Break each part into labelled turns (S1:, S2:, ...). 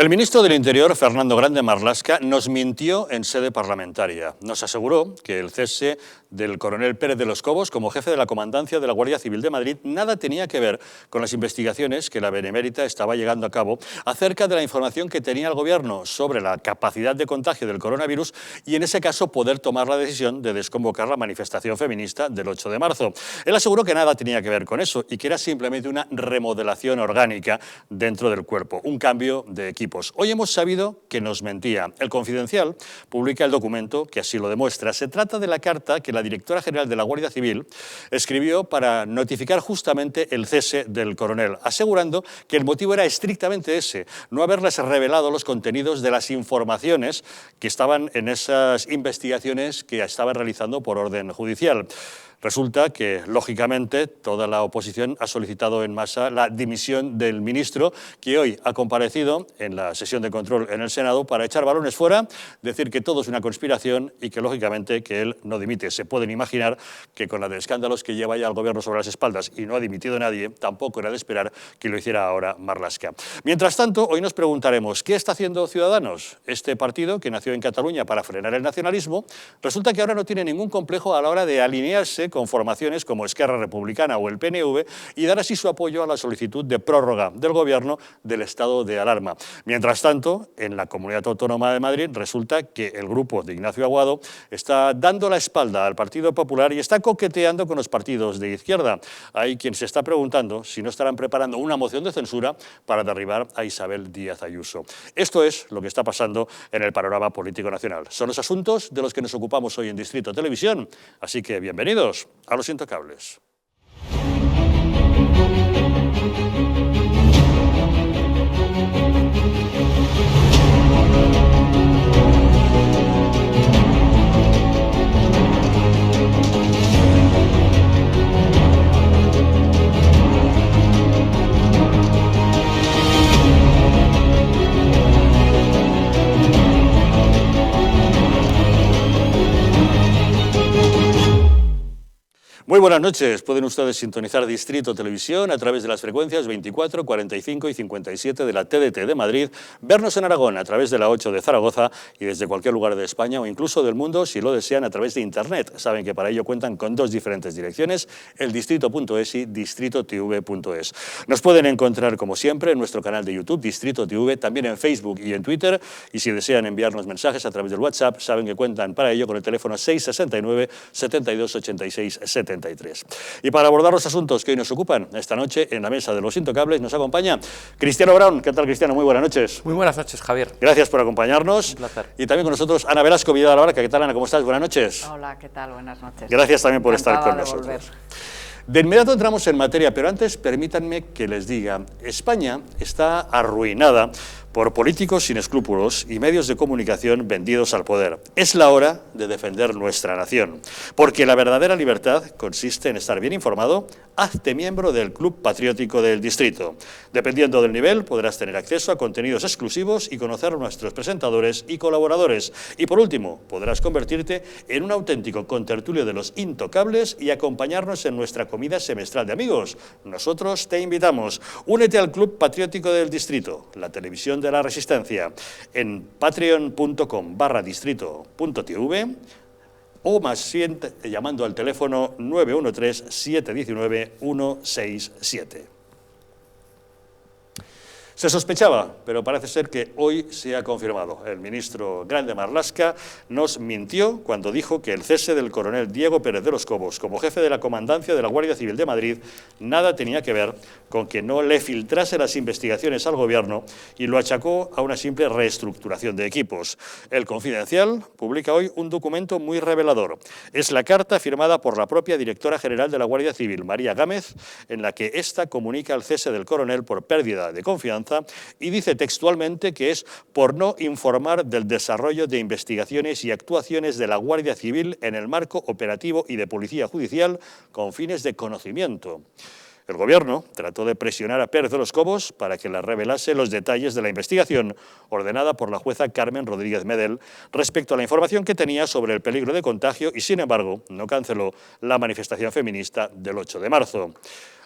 S1: El ministro del Interior, Fernando Grande Marlaska, nos mintió en sede parlamentaria. Nos aseguró que el cese del coronel Pérez de los Cobos como jefe de la comandancia de la Guardia Civil de Madrid nada tenía que ver con las investigaciones que la Benemérita estaba llevando a cabo acerca de la información que tenía el Gobierno sobre la capacidad de contagio del coronavirus y, en ese caso, poder tomar la decisión de desconvocar la manifestación feminista del 8 de marzo. Él aseguró que nada tenía que ver con eso y que era simplemente una remodelación orgánica dentro del cuerpo, un cambio de equipos. Hoy hemos sabido que nos mentía. El Confidencial publica el documento que así lo demuestra. Se trata de la carta que la directora general de la Guardia Civil escribió para notificar justamente el cese del coronel, asegurando que el motivo era estrictamente ese, no haberles revelado los contenidos de las informaciones que estaban en esas investigaciones que estaban realizando por orden judicial. Resulta que, lógicamente, toda la oposición ha solicitado en masa la dimisión del ministro, que hoy ha comparecido en la sesión de control en el Senado para echar balones fuera, decir que todo es una conspiración y que, lógicamente, que él no dimite. Se pueden imaginar que con la de escándalos que lleva ya el Gobierno sobre las espaldas y no ha dimitido nadie, tampoco era de esperar que lo hiciera ahora Marlaska. Mientras tanto, hoy nos preguntaremos, ¿qué está haciendo Ciudadanos? Este partido, que nació en Cataluña para frenar el nacionalismo, resulta que ahora no tiene ningún complejo a la hora de alinearse con formaciones como Esquerra Republicana o el PNV y dar así su apoyo a la solicitud de prórroga del Gobierno del estado de alarma. Mientras tanto, en la Comunidad Autónoma de Madrid resulta que el grupo de Ignacio Aguado está dando la espalda al Partido Popular y está coqueteando con los partidos de izquierda. Hay quien se está preguntando si no estarán preparando una moción de censura para derribar a Isabel Díaz Ayuso. Esto es lo que está pasando en el panorama político nacional. Son los asuntos de los que nos ocupamos hoy en Distrito Televisión, así que bienvenidos a Los Intocables. Muy buenas noches. Pueden ustedes sintonizar Distrito Televisión a través de las frecuencias 24, 45 y 57 de la TDT de Madrid, vernos en Aragón a través de la 8 de Zaragoza y desde cualquier lugar de España o incluso del mundo, si lo desean, a través de Internet. Saben que para ello cuentan con dos diferentes direcciones, el distrito.es y distritotv.es. Nos pueden encontrar, como siempre, en nuestro canal de YouTube, Distrito TV, también en Facebook y en Twitter. Y si desean enviarnos mensajes a través del WhatsApp, saben que cuentan para ello con el teléfono 669 72 86 73. Y para abordar los asuntos que hoy nos ocupan, esta noche en la mesa de Los Intocables nos acompaña Cristiano Brown. ¿Qué tal, Cristiano? Muy buenas noches.
S2: Muy buenas noches, Javier.
S1: Gracias por acompañarnos.
S2: Un placer.
S1: Y también con nosotros Ana Velasco, Vidal Abarca. ¿Qué tal, Ana? ¿Cómo estás? Buenas noches.
S3: Hola, ¿qué tal? Buenas noches.
S1: Gracias también por estar con
S3: Encantada de
S1: nosotros.
S3: volver.
S1: De inmediato entramos en materia, pero antes permítanme que les diga, España está arruinada por políticos sin escrúpulos y medios de comunicación vendidos al poder. Es la hora de defender nuestra nación, porque la verdadera libertad consiste en estar bien informado. Hazte miembro del Club Patriótico del Distrito. Dependiendo del nivel, podrás tener acceso a contenidos exclusivos y conocer a nuestros presentadores y colaboradores. Y por último, podrás convertirte en un auténtico contertulio de Los Intocables y acompañarnos en nuestra comida semestral de amigos. Nosotros te invitamos. Únete al Club Patriótico del Distrito, la televisión de la Resistencia, en patreon.com/distrito.tv o más bien llamando al teléfono 913-719-167. Se sospechaba, pero parece ser que hoy se ha confirmado. El ministro Grande Marlaska nos mintió cuando dijo que el cese del coronel Diego Pérez de los Cobos como jefe de la comandancia de la Guardia Civil de Madrid nada tenía que ver con que no le filtrase las investigaciones al Gobierno y lo achacó a una simple reestructuración de equipos. El Confidencial publica hoy un documento muy revelador. Es la carta firmada por la propia directora general de la Guardia Civil, María Gámez, en la que ésta comunica el cese del coronel por pérdida de confianza y dice textualmente que es por no informar del desarrollo de investigaciones y actuaciones de la Guardia Civil en el marco operativo y de Policía Judicial con fines de conocimiento. El Gobierno trató de presionar a Pérez de los Cobos para que le revelase los detalles de la investigación ordenada por la jueza Carmen Rodríguez Medel respecto a la información que tenía sobre el peligro de contagio y, sin embargo, no canceló la manifestación feminista del 8 de marzo.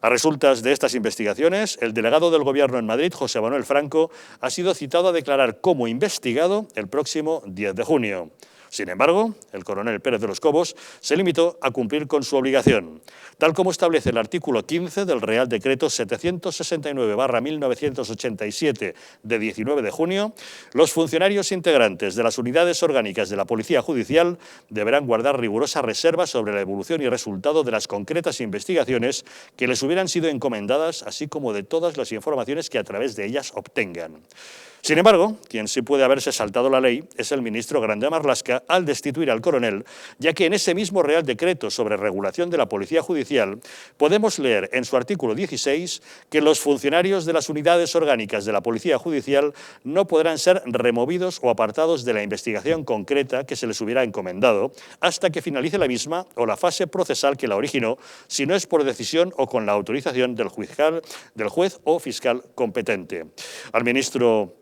S1: A resultas de estas investigaciones, el delegado del Gobierno en Madrid, José Manuel Franco, ha sido citado a declarar como investigado el próximo 10 de junio. Sin embargo, el coronel Pérez de los Cobos se limitó a cumplir con su obligación. Tal como establece el artículo 15 del Real Decreto 769/1987 de 19 de junio, los funcionarios integrantes de las unidades orgánicas de la Policía Judicial deberán guardar rigurosa reserva sobre la evolución y resultado de las concretas investigaciones que les hubieran sido encomendadas, así como de todas las informaciones que a través de ellas obtengan. Sin embargo, quien sí puede haberse saltado la ley es el ministro Grande Marlaska al destituir al coronel, ya que en ese mismo Real Decreto sobre regulación de la Policía Judicial podemos leer en su artículo 16 que los funcionarios de las unidades orgánicas de la Policía Judicial no podrán ser removidos o apartados de la investigación concreta que se les hubiera encomendado hasta que finalice la misma o la fase procesal que la originó, si no es por decisión o con la autorización del juez o fiscal competente. Al ministro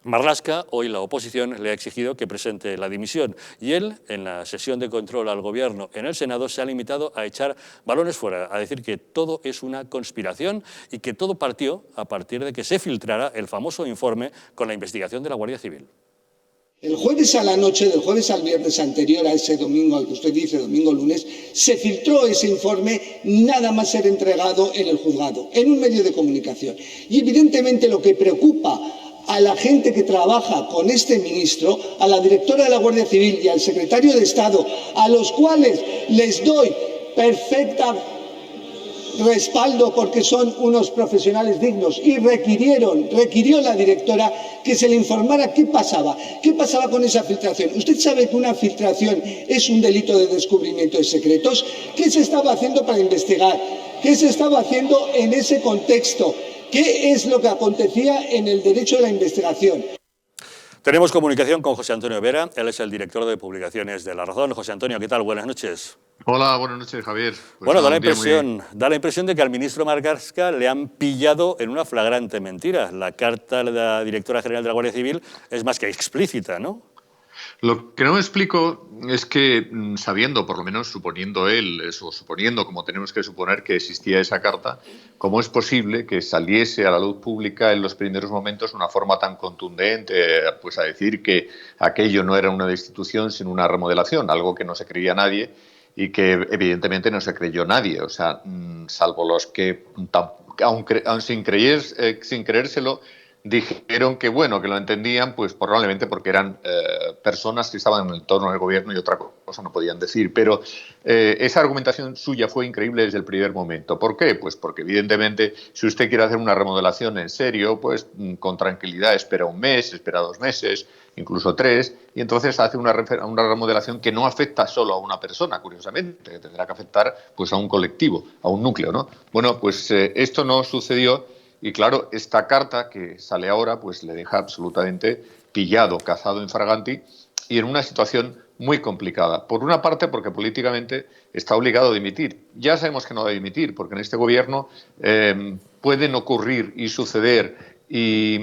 S1: Marlaska, hoy la oposición le ha exigido que presente la dimisión y él, en la sesión de control al Gobierno en el Senado, se ha limitado a echar balones fuera, a decir que todo es una conspiración y que todo partió a partir de que se filtrara el famoso informe con la investigación de la Guardia Civil.
S2: El jueves a la noche, del jueves al viernes anterior a ese domingo, al que usted dice, domingo-lunes, se filtró ese informe nada más ser entregado en el juzgado, en un medio de comunicación. Y evidentemente lo que preocupa a la gente que trabaja con este ministro, a la directora de la Guardia Civil y al secretario de Estado, a los cuales les doy perfecta respaldo porque son unos profesionales dignos y requirió la directora que se le informara qué pasaba con esa filtración. Usted sabe que una filtración es un delito de descubrimiento de secretos. ¿Qué se estaba haciendo para investigar? ¿Qué se estaba haciendo en ese contexto? ¿Qué es lo que acontecía en el derecho de la investigación?
S1: Tenemos comunicación con José Antonio Vera, él es el director de publicaciones de La Razón. José Antonio, ¿qué tal? Buenas noches.
S4: Hola, buenas noches, Javier. Pues
S1: bueno, da la impresión de que al ministro Marlaska le han pillado en una flagrante mentira. La carta de la directora general de la Guardia Civil es más que explícita, ¿no?
S4: Lo que no me explico es que, sabiendo, por lo menos suponiendo él, o suponiendo como tenemos que suponer que existía esa carta, ¿cómo es posible que saliese a la luz pública en los primeros momentos una forma tan contundente, pues a decir que aquello no era una destitución sino una remodelación, algo que no se creía nadie y que evidentemente no se creyó nadie, o sea, salvo los que, aun sin creérselo, dijeron que bueno, que lo entendían, pues probablemente porque eran personas que estaban en el entorno del gobierno y otra cosa no podían decir. Pero esa argumentación suya fue increíble desde el primer momento. ¿Por qué? Pues porque evidentemente si usted quiere hacer una remodelación en serio, pues con tranquilidad espera un mes, espera 2 meses, incluso 3, y entonces hace una remodelación que no afecta solo a una persona, curiosamente, que tendrá que afectar pues a un colectivo, a un núcleo, ¿no? Bueno, pues esto no sucedió. Y claro, esta carta que sale ahora pues le deja absolutamente pillado, cazado en fraganti y en una situación muy complicada. Por una parte, porque políticamente está obligado a dimitir. Ya sabemos que no va a dimitir, porque en este gobierno pueden ocurrir y suceder y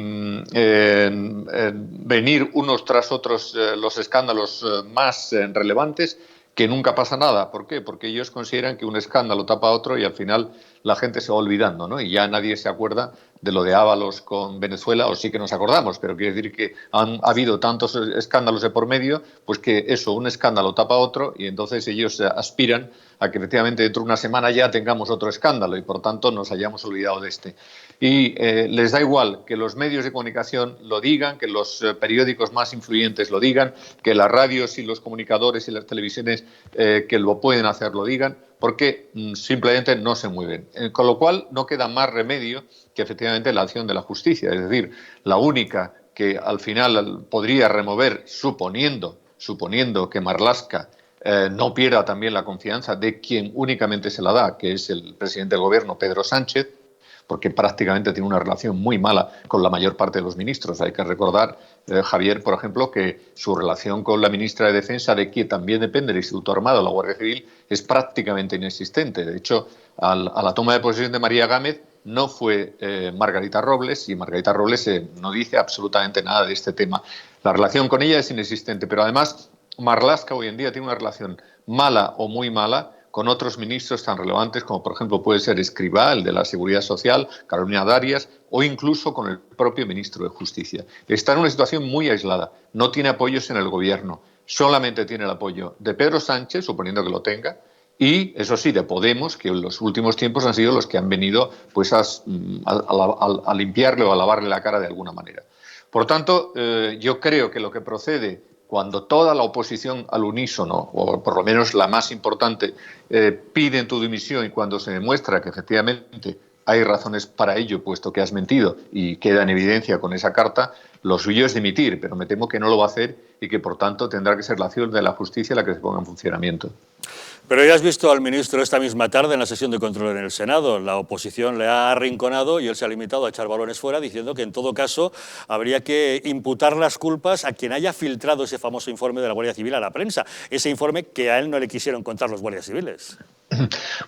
S4: venir unos tras otros los escándalos más relevantes, que nunca pasa nada. ¿Por qué? Porque ellos consideran que un escándalo tapa a otro y al final la gente se va olvidando, ¿no? Y ya nadie se acuerda de lo de Ábalos con Venezuela, o sí que nos acordamos, pero quiere decir que ha habido tantos escándalos de por medio, pues que eso, un escándalo tapa a otro y entonces ellos aspiran a que efectivamente dentro de una semana ya tengamos otro escándalo y por tanto nos hayamos olvidado de este. Y les da igual que los medios de comunicación lo digan, que los periódicos más influyentes lo digan, que las radios y los comunicadores y las televisiones que lo pueden hacer lo digan, porque simplemente no se mueven. Con lo cual no queda más remedio que efectivamente la acción de la justicia, es decir, la única que al final podría remover, suponiendo que Marlaska no pierda también la confianza de quien únicamente se la da, que es el presidente del gobierno, Pedro Sánchez, porque prácticamente tiene una relación muy mala con la mayor parte de los ministros. Hay que recordar, Javier, por ejemplo, que su relación con la ministra de Defensa, de quien también depende el Instituto Armado, la Guardia Civil, es prácticamente inexistente. De hecho, a la toma de posesión de María Gámez no fue Margarita Robles, y Margarita Robles no dice absolutamente nada de este tema. La relación con ella es inexistente, pero además Marlaska hoy en día tiene una relación mala o muy mala con otros ministros tan relevantes como, por ejemplo, puede ser Escrivá, el de la Seguridad Social, Carolina Darias, o incluso con el propio ministro de Justicia. Está en una situación muy aislada, no tiene apoyos en el gobierno, solamente tiene el apoyo de Pedro Sánchez, suponiendo que lo tenga, y, eso sí, de Podemos, que en los últimos tiempos han sido los que han venido pues, a limpiarle o a lavarle la cara de alguna manera. Por tanto, yo creo que lo que procede cuando toda la oposición al unísono, o por lo menos la más importante, piden tu dimisión, y cuando se demuestra que efectivamente hay razones para ello, puesto que has mentido y queda en evidencia con esa carta, lo suyo es dimitir, pero me temo que no lo va a hacer y que por tanto tendrá que ser la acción de la justicia la que se ponga en funcionamiento.
S1: Pero ya has visto al ministro esta misma tarde en la sesión de control en el Senado. La oposición le ha arrinconado y él se ha limitado a echar balones fuera, diciendo que en todo caso habría que imputar las culpas a quien haya filtrado ese famoso informe de la Guardia Civil a la prensa. Ese informe que a él no le quisieron contar los guardias civiles.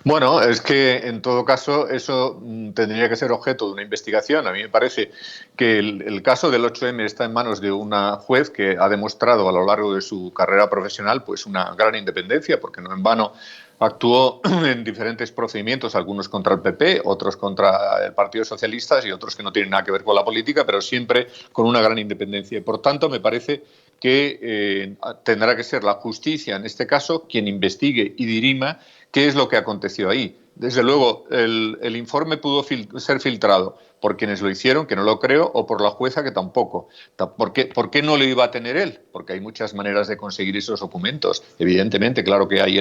S4: Bueno, es que en todo caso eso tendría que ser objeto de una investigación. A mí me parece que el caso del 8M está en manos de una juez que ha demostrado a lo largo de su carrera profesional pues una gran independencia, porque no en vano actuó en diferentes procedimientos, algunos contra el PP, otros contra el Partido Socialista y otros que no tienen nada que ver con la política, pero siempre con una gran independencia. Y por tanto, me parece que tendrá que ser la justicia, en este caso, quien investigue y dirima qué es lo que aconteció ahí. Desde luego, el informe pudo ser filtrado por quienes lo hicieron, que no lo creo, o por la jueza, que tampoco. ¿Por qué no lo iba a tener él? Porque hay muchas maneras de conseguir esos documentos. Evidentemente, claro que hay.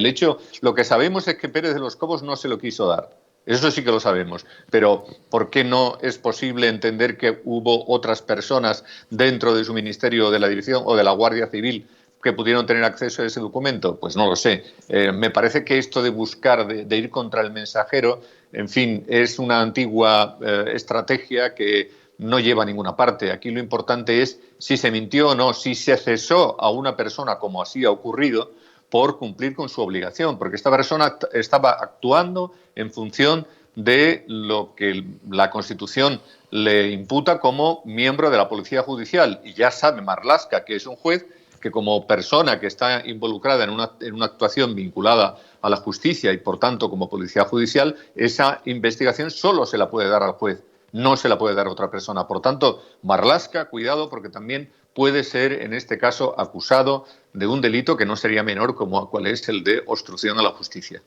S4: Lo que sabemos es que Pérez de los Cobos no se lo quiso dar. Eso sí que lo sabemos. Pero ¿por qué no es posible entender que hubo otras personas dentro de su ministerio, de la dirección o de la Guardia Civil que pudieron tener acceso a ese documento? Pues no lo sé. Me parece que esto de buscar, de ir contra el mensajero, en fin, es una antigua estrategia que no lleva a ninguna parte. Aquí lo importante es si se mintió o no, si se cesó a una persona, como así ha ocurrido, por cumplir con su obligación, porque esta persona estaba actuando en función de lo que la Constitución le imputa como miembro de la Policía Judicial. Y ya sabe Marlaska, que es un juez, que como persona que está involucrada en una actuación vinculada a la justicia y, por tanto, como policía judicial, esa investigación solo se la puede dar al juez, no se la puede dar a otra persona. Por tanto, Marlaska, cuidado, porque también puede ser, en este caso, acusado de un delito que no sería menor, como cuál es el de obstrucción a la justicia.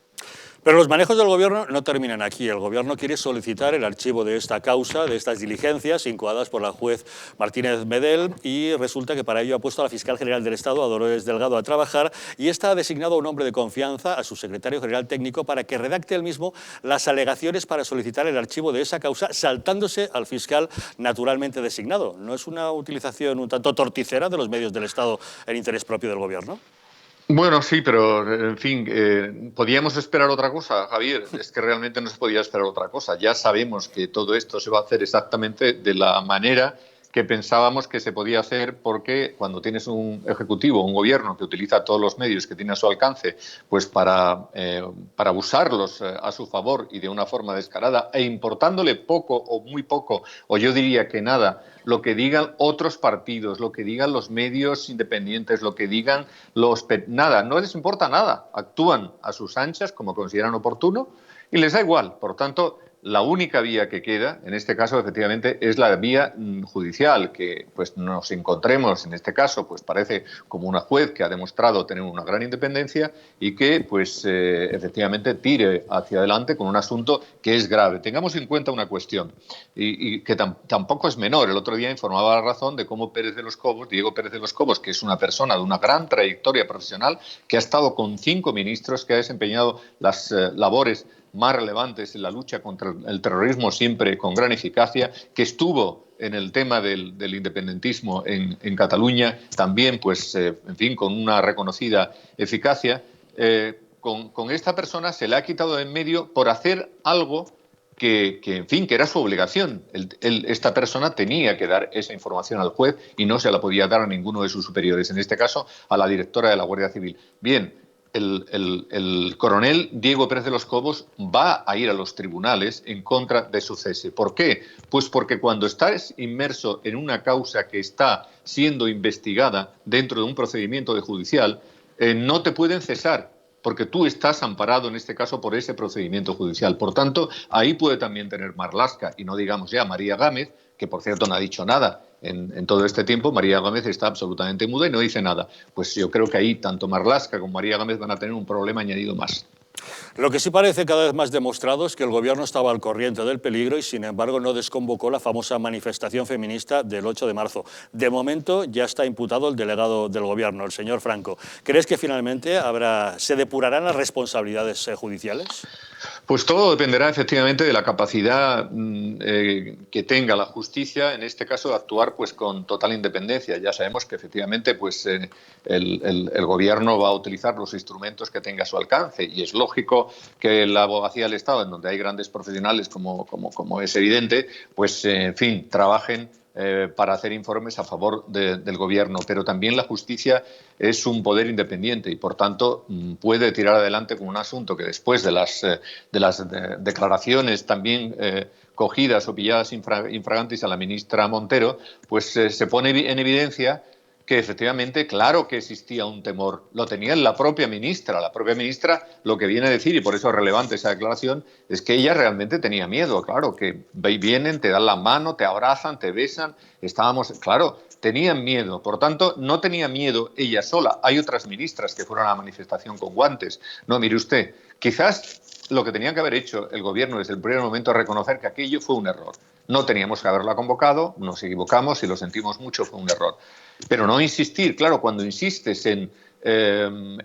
S1: Pero los manejos del Gobierno no terminan aquí. El Gobierno quiere solicitar el archivo de esta causa, de estas diligencias incoadas por la juez Martínez Medel, y resulta que para ello ha puesto a la fiscal general del Estado, a Dolores Delgado, a trabajar, y esta ha designado a un hombre de confianza, a su secretario general técnico, para que redacte él mismo las alegaciones para solicitar el archivo de esa causa, saltándose al fiscal naturalmente designado. ¿No es una utilización un tanto torticera de los medios del Estado en interés propio del Gobierno?
S4: Bueno, sí, pero, en fin, ¿podíamos esperar otra cosa, Javier? Es que realmente no se podía esperar otra cosa. Ya sabemos que todo esto se va a hacer exactamente de la manera que pensábamos que se podía hacer, porque cuando tienes un ejecutivo, un gobierno que utiliza todos los medios que tiene a su alcance pues para usarlos a su favor y de una forma descarada, e importándole poco o muy poco, o yo diría que nada, lo que digan otros partidos, lo que digan los medios independientes, lo que digan nada, no les importa nada. Actúan a sus anchas como consideran oportuno y les da igual. Por tanto, la única vía que queda, en este caso, efectivamente, es la vía judicial, que pues nos encontremos, en este caso, pues parece como una juez que ha demostrado tener una gran independencia y que, pues, efectivamente, tire hacia adelante con un asunto que es grave. Tengamos en cuenta una cuestión, y que tampoco es menor. El otro día informaba La Razón de cómo Diego Pérez de los Cobos, que es una persona de una gran trayectoria profesional, que ha estado con 5 ministros, que ha desempeñado las labores más relevantes en la lucha contra el terrorismo, siempre con gran eficacia, que estuvo en el tema del independentismo en Cataluña, también, pues, en fin, con una reconocida eficacia. Con esta persona se le ha quitado de en medio por hacer algo en fin, que era su obligación. Esta persona tenía que dar esa información al juez y no se la podía dar a ninguno de sus superiores, en este caso a la directora de la Guardia Civil. Bien, el coronel Diego Pérez de los Cobos va a ir a los tribunales en contra de su cese. ¿Por qué? Pues porque cuando estás inmerso en una causa que está siendo investigada dentro de un procedimiento judicial, no te pueden cesar, porque tú estás amparado, en este caso, por ese procedimiento judicial. Por tanto, ahí puede también tener Marlaska, y no digamos ya María Gámez, que por cierto no ha dicho nada en todo este tiempo. María Gámez está absolutamente muda y no dice nada. Pues yo creo que ahí tanto Marlaska como María Gámez van a tener un problema añadido más.
S1: Lo que sí parece cada vez más demostrado es que el Gobierno estaba al corriente del peligro y, sin embargo, no desconvocó la famosa manifestación feminista del 8 de marzo. De momento ya está imputado el delegado del Gobierno, el señor Franco. ¿Crees que finalmente se depurarán las responsabilidades judiciales?
S4: Pues todo dependerá efectivamente de la capacidad que tenga la justicia, en este caso, de actuar pues con total independencia. Ya sabemos que efectivamente pues, el Gobierno va a utilizar los instrumentos que tenga a su alcance, y es lógico que la abogacía del Estado, en donde hay grandes profesionales como es evidente, pues en fin, trabajen para hacer informes a favor del Gobierno, pero también la justicia es un poder independiente y, por tanto, puede tirar adelante con un asunto que, después de las declaraciones también cogidas o pilladas infragantis a la ministra Montero, pues se pone en evidencia que efectivamente, claro que existía un temor. Lo tenía la propia ministra. La propia ministra lo que viene a decir, y por eso es relevante esa declaración, es que ella realmente tenía miedo. Claro, que vienen, te dan la mano, te abrazan, te besan. Claro, tenían miedo. Por tanto, no tenía miedo ella sola. Hay otras ministras que fueron a la manifestación con guantes. No, mire usted, quizás lo que tenía que haber hecho el Gobierno desde el primer momento es reconocer que aquello fue un error. No teníamos que haberla convocado, nos equivocamos y lo sentimos mucho, fue un error. Pero no insistir, claro, cuando insistes en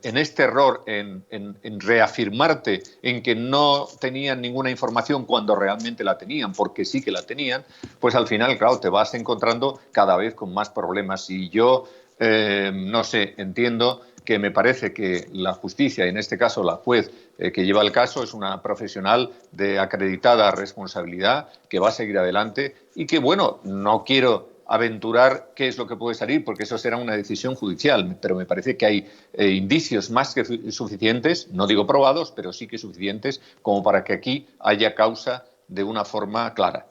S4: este error, en reafirmarte en que no tenían ninguna información cuando realmente la tenían, porque sí que la tenían, pues al final, claro, te vas encontrando cada vez con más problemas. Y yo, no sé, entiendo que me parece que la justicia, y en este caso la juez que lleva el caso, es una profesional de acreditada responsabilidad que va a seguir adelante y que, bueno, no quiero aventurar qué es lo que puede salir, porque eso será una decisión judicial, pero me parece que hay indicios más que suficientes, no digo probados, pero sí que suficientes, como para que aquí haya causa de una forma clara.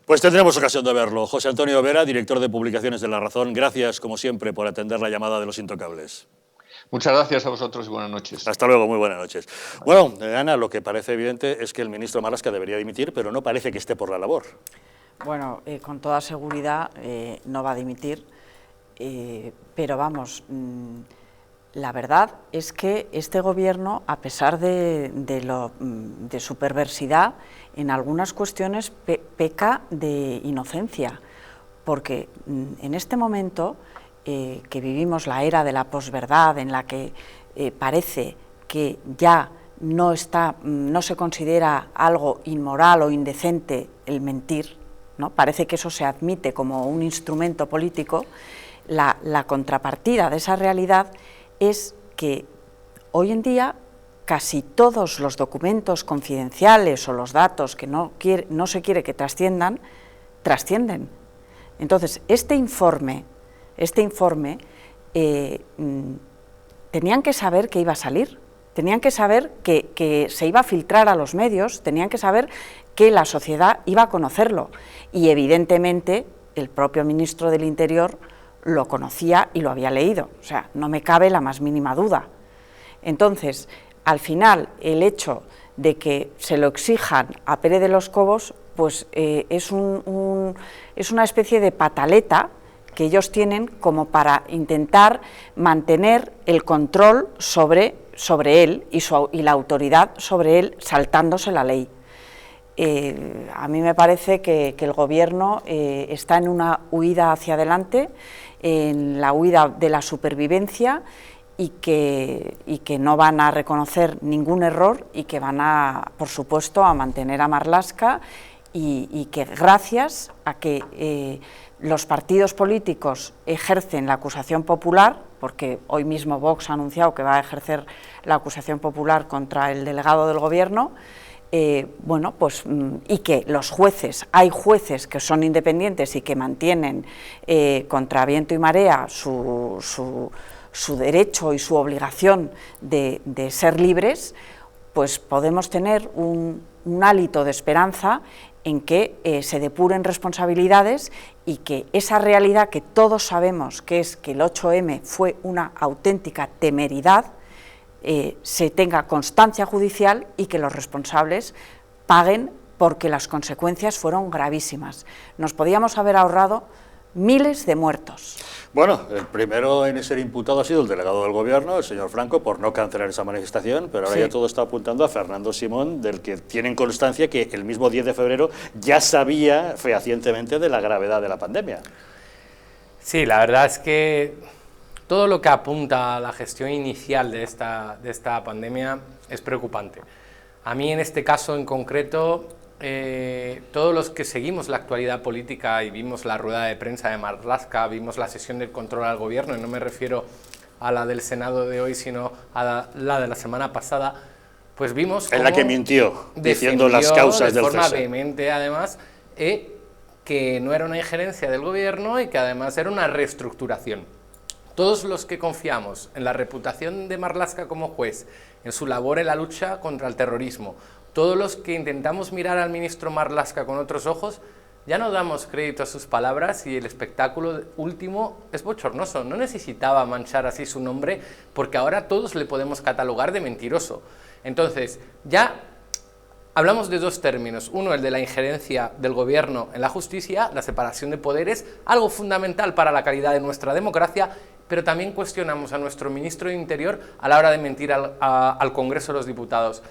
S1: Pues tendremos ocasión de verlo. José Antonio Vera, director de Publicaciones de La Razón, gracias, como siempre, por atender la llamada de Los Intocables.
S4: Muchas gracias a vosotros y buenas noches.
S1: Hasta luego, muy buenas noches. Bueno, Ana, lo que parece evidente es que el ministro Marlaska debería dimitir, pero no parece que esté por la labor.
S3: Bueno, con toda seguridad no va a dimitir, pero vamos, la verdad es que este Gobierno, a pesar de su perversidad, en algunas cuestiones peca de inocencia, porque en este momento que vivimos la era de la posverdad, en la que parece que ya no se considera algo inmoral o indecente el mentir, ¿no? Parece que eso se admite como un instrumento político. La contrapartida de esa realidad es que hoy en día casi todos los documentos confidenciales o los datos que no se quiere que trasciendan, trascienden. Entonces, este informe tenían que saber que iba a salir, tenían que saber que se iba a filtrar a los medios, tenían que saber que la sociedad iba a conocerlo, y evidentemente el propio ministro del Interior lo conocía y lo había leído, o sea, no me cabe la más mínima duda. Entonces, al final, el hecho de que se lo exijan a Pérez de los Cobos, pues es una especie de pataleta que ellos tienen como para intentar mantener el control sobre él y la autoridad sobre él, saltándose la ley. A mí me parece que el Gobierno está en una huida hacia adelante, en la huida de la supervivencia, y que no van a reconocer ningún error y que van a, por supuesto, a mantener a Marlaska, y que gracias a que los partidos políticos ejercen la acusación popular, porque hoy mismo Vox ha anunciado que va a ejercer la acusación popular contra el delegado del Gobierno, bueno, pues, y que los jueces, hay jueces que son independientes y que mantienen contra viento y marea su derecho y su obligación de ser libres, pues podemos tener un hálito de esperanza en que se depuren responsabilidades y que esa realidad que todos sabemos que es que el 8M fue una auténtica temeridad, se tenga constancia judicial y que los responsables paguen, porque las consecuencias fueron gravísimas. Nos podíamos haber ahorrado miles de muertos.
S1: Bueno, el primero en ser imputado ha sido el delegado del Gobierno, el señor Franco, por no cancelar esa manifestación, pero ahora
S3: sí,
S1: ya todo está apuntando a Fernando Simón, del que tienen constancia que el mismo 10 de febrero ya sabía fehacientemente de la gravedad de la pandemia.
S5: Sí, la verdad es que todo lo que apunta a la gestión inicial de esta pandemia es preocupante. A mí, en este caso en concreto, todos los que seguimos la actualidad política y vimos la rueda de prensa de Marlaska, vimos la sesión del control al gobierno, y no me refiero a la del Senado de hoy, sino a la de la semana pasada, pues vimos
S1: en la que mintió, diciendo las causas del cese.
S5: De forma vehemente, además, que no era una injerencia del gobierno y que además era una reestructuración. Todos los que confiamos en la reputación de Marlaska como juez, en su labor en la lucha contra el terrorismo, todos los que intentamos mirar al ministro Marlaska con otros ojos, ya no damos crédito a sus palabras y el espectáculo último es bochornoso. No necesitaba manchar así su nombre, porque ahora todos le podemos catalogar de mentiroso. Entonces, ya hablamos de dos términos. Uno, el de la injerencia del gobierno en la justicia, la separación de poderes, algo fundamental para la calidad de nuestra democracia, pero también cuestionamos a nuestro ministro de Interior a la hora de mentir al Congreso de los Diputados.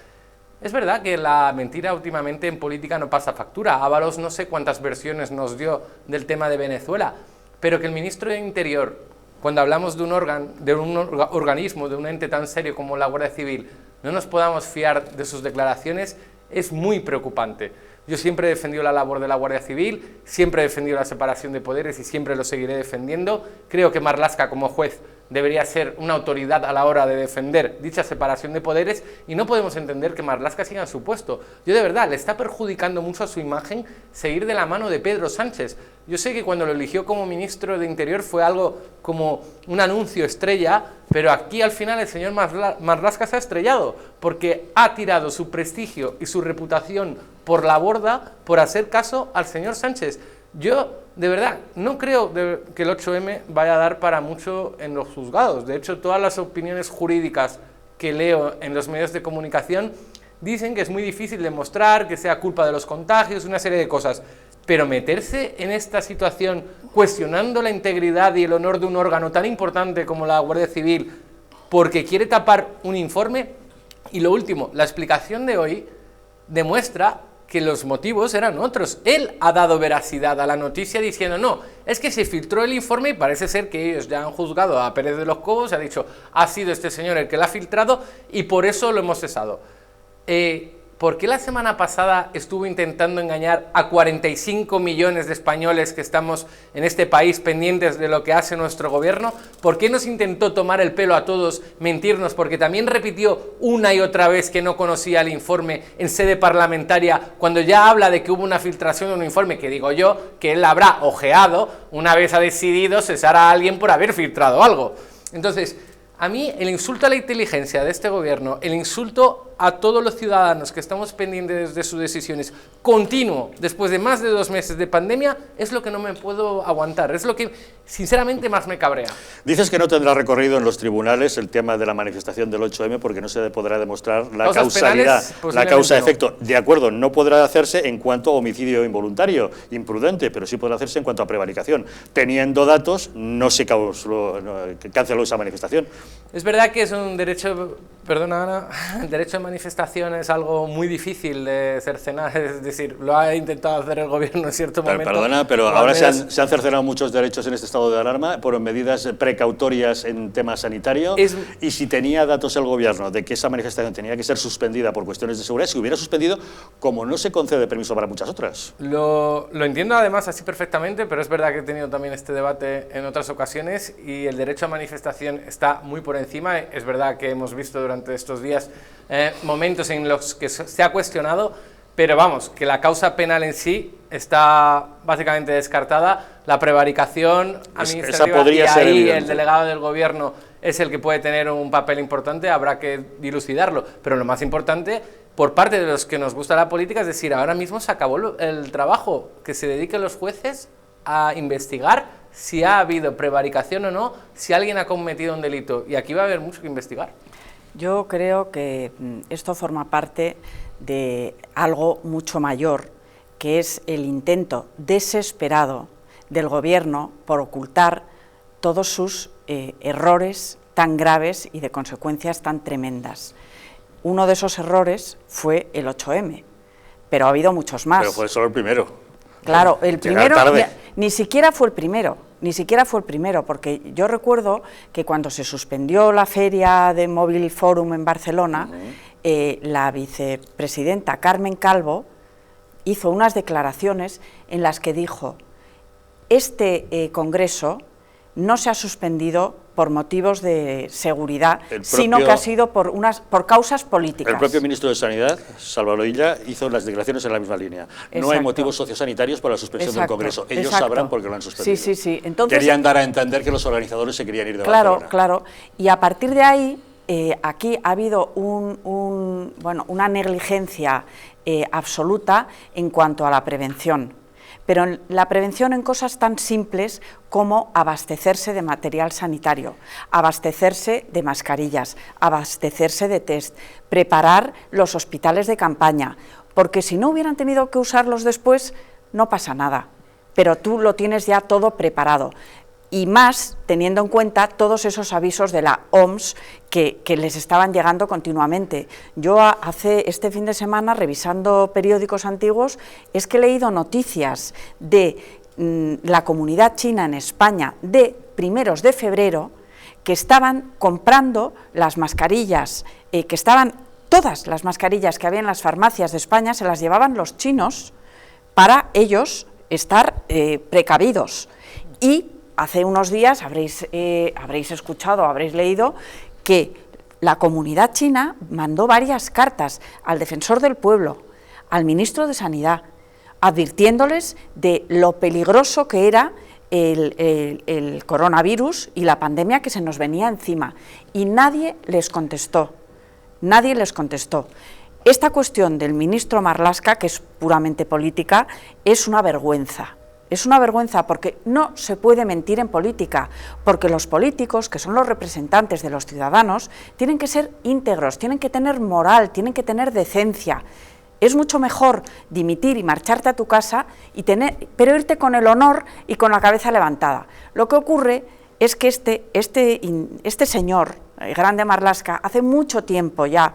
S5: Es verdad que la mentira últimamente en política no pasa factura. Ábalos no sé cuántas versiones nos dio del tema de Venezuela, pero que el ministro de Interior, cuando hablamos de un organismo, de un ente tan serio como la Guardia Civil, no nos podamos fiar de sus declaraciones, es muy preocupante. Yo siempre he defendido la labor de la Guardia Civil, siempre he defendido la separación de poderes y siempre lo seguiré defendiendo. Creo que Marlaska, como juez, debería ser una autoridad a la hora de defender dicha separación de poderes, y no podemos entender que Marlaska siga en su puesto. Yo, de verdad, le está perjudicando mucho a su imagen seguir de la mano de Pedro Sánchez. Yo sé que cuando lo eligió como ministro de Interior fue algo como un anuncio estrella, pero aquí al final el señor Marlaska se ha estrellado, porque ha tirado su prestigio y su reputación por la borda por hacer caso al señor Sánchez. Yo, de verdad, no creo que el 8M vaya a dar para mucho en los juzgados. De hecho, todas las opiniones jurídicas que leo en los medios de comunicación dicen que es muy difícil demostrar que sea culpa de los contagios, una serie de cosas. Pero meterse en esta situación cuestionando la integridad y el honor de un órgano tan importante como la Guardia Civil porque quiere tapar un informe. Y lo último, la explicación de hoy demuestra que los motivos eran otros. Él ha dado veracidad a la noticia diciendo, no, es que se filtró el informe y parece ser que ellos ya han juzgado a Pérez de los Cobos, ha dicho, ha sido este señor el que lo ha filtrado y por eso lo hemos cesado. ¿Por qué la semana pasada estuvo intentando engañar a 45 millones de españoles que estamos en este país pendientes de lo que hace nuestro gobierno? ¿Por qué nos intentó tomar el pelo a todos, mentirnos? Porque también repitió una y otra vez que no conocía el informe en sede parlamentaria, cuando ya habla de que hubo una filtración de un informe, que digo yo que él habrá ojeado una vez ha decidido cesar a alguien por haber filtrado algo. Entonces, a mí el insulto a la inteligencia de este gobierno, el insulto a todos los ciudadanos que estamos pendientes de sus decisiones continuo, después de más de 2 meses de pandemia, es lo que no me puedo aguantar, es lo que sinceramente más me cabrea.
S1: Dices que no tendrá recorrido en los tribunales el tema de la manifestación del 8M porque no se podrá demostrar la causalidad, la causa-efecto. De acuerdo, no podrá hacerse en cuanto a homicidio involuntario, imprudente, pero sí podrá hacerse en cuanto a prevaricación. Teniendo datos, no se canceló esa manifestación.
S5: Es verdad que es un derecho, perdona Ana, el derecho de manifestación es algo muy difícil de cercenar, es decir, lo ha intentado hacer el gobierno en cierto momento.
S1: Perdona, pero ahora se han cercenado muchos derechos en este estado de alarma por medidas precautorias en tema sanitario, y si tenía datos el gobierno de que esa manifestación tenía que ser suspendida por cuestiones de seguridad, se hubiera suspendido, como no se concede permiso para muchas otras.
S5: Lo entiendo además así perfectamente, pero es verdad que he tenido también este debate en otras ocasiones y el derecho a manifestación está muy por encima. Es verdad que hemos visto durante durante estos días momentos en los que se ha cuestionado, pero vamos, que la causa penal en sí está básicamente descartada, la prevaricación administrativa, y ahí el delegado del gobierno es el que puede tener un papel importante, habrá que dilucidarlo, pero lo más importante, por parte de los que nos gusta la política, es decir, ahora mismo se acabó el trabajo, que se dediquen los jueces a investigar si ha habido prevaricación o no, si alguien ha cometido un delito, y aquí va a haber mucho que investigar.
S3: Yo creo que esto forma parte de algo mucho mayor, que es el intento desesperado del gobierno por ocultar todos sus errores tan graves y de consecuencias tan tremendas. Uno de esos errores fue el 8M, pero ha habido muchos más.
S1: Pero fue solo el primero.
S3: Claro, el primero ni siquiera fue el primero, porque yo recuerdo que cuando se suspendió la feria de Mobile Forum en Barcelona, la vicepresidenta Carmen Calvo hizo unas declaraciones en las que dijo: este congreso no se ha suspendido por motivos de seguridad, sino que ha sido por causas políticas.
S1: El propio ministro de Sanidad, Salvador Illa, hizo las declaraciones en la misma línea.
S3: Exacto.
S1: No hay motivos sociosanitarios para la suspensión del Congreso. Ellos sabrán por qué lo han suspendido.
S3: Sí. Entonces,
S1: querían dar a entender que los organizadores se querían ir de Barcelona.
S3: Claro. Y a partir de ahí, aquí ha habido una negligencia absoluta en cuanto a la prevención. Pero la prevención en cosas tan simples como abastecerse de material sanitario, abastecerse de mascarillas, abastecerse de test, preparar los hospitales de campaña, porque si no hubieran tenido que usarlos después, no pasa nada, pero tú lo tienes ya todo preparado. Y más teniendo en cuenta todos esos avisos de la OMS que les estaban llegando continuamente. Yo este fin de semana, revisando periódicos antiguos, es que he leído noticias de la comunidad china en España de primeros de febrero, que estaban comprando las mascarillas, todas las mascarillas que había en las farmacias de España, se las llevaban los chinos para ellos estar precavidos. Y hace unos días habréis escuchado, habréis leído que la comunidad china mandó varias cartas al defensor del pueblo, al ministro de Sanidad, advirtiéndoles de lo peligroso que era el coronavirus y la pandemia que se nos venía encima. Y nadie les contestó. Esta cuestión del ministro Marlaska, que es puramente política, es una vergüenza. Es una vergüenza porque no se puede mentir en política, porque los políticos, que son los representantes de los ciudadanos, tienen que ser íntegros, tienen que tener moral, tienen que tener decencia. Es mucho mejor dimitir y marcharte a tu casa, pero irte con el honor y con la cabeza levantada. Lo que ocurre es que este señor, Grande Marlaska, hace mucho tiempo ya,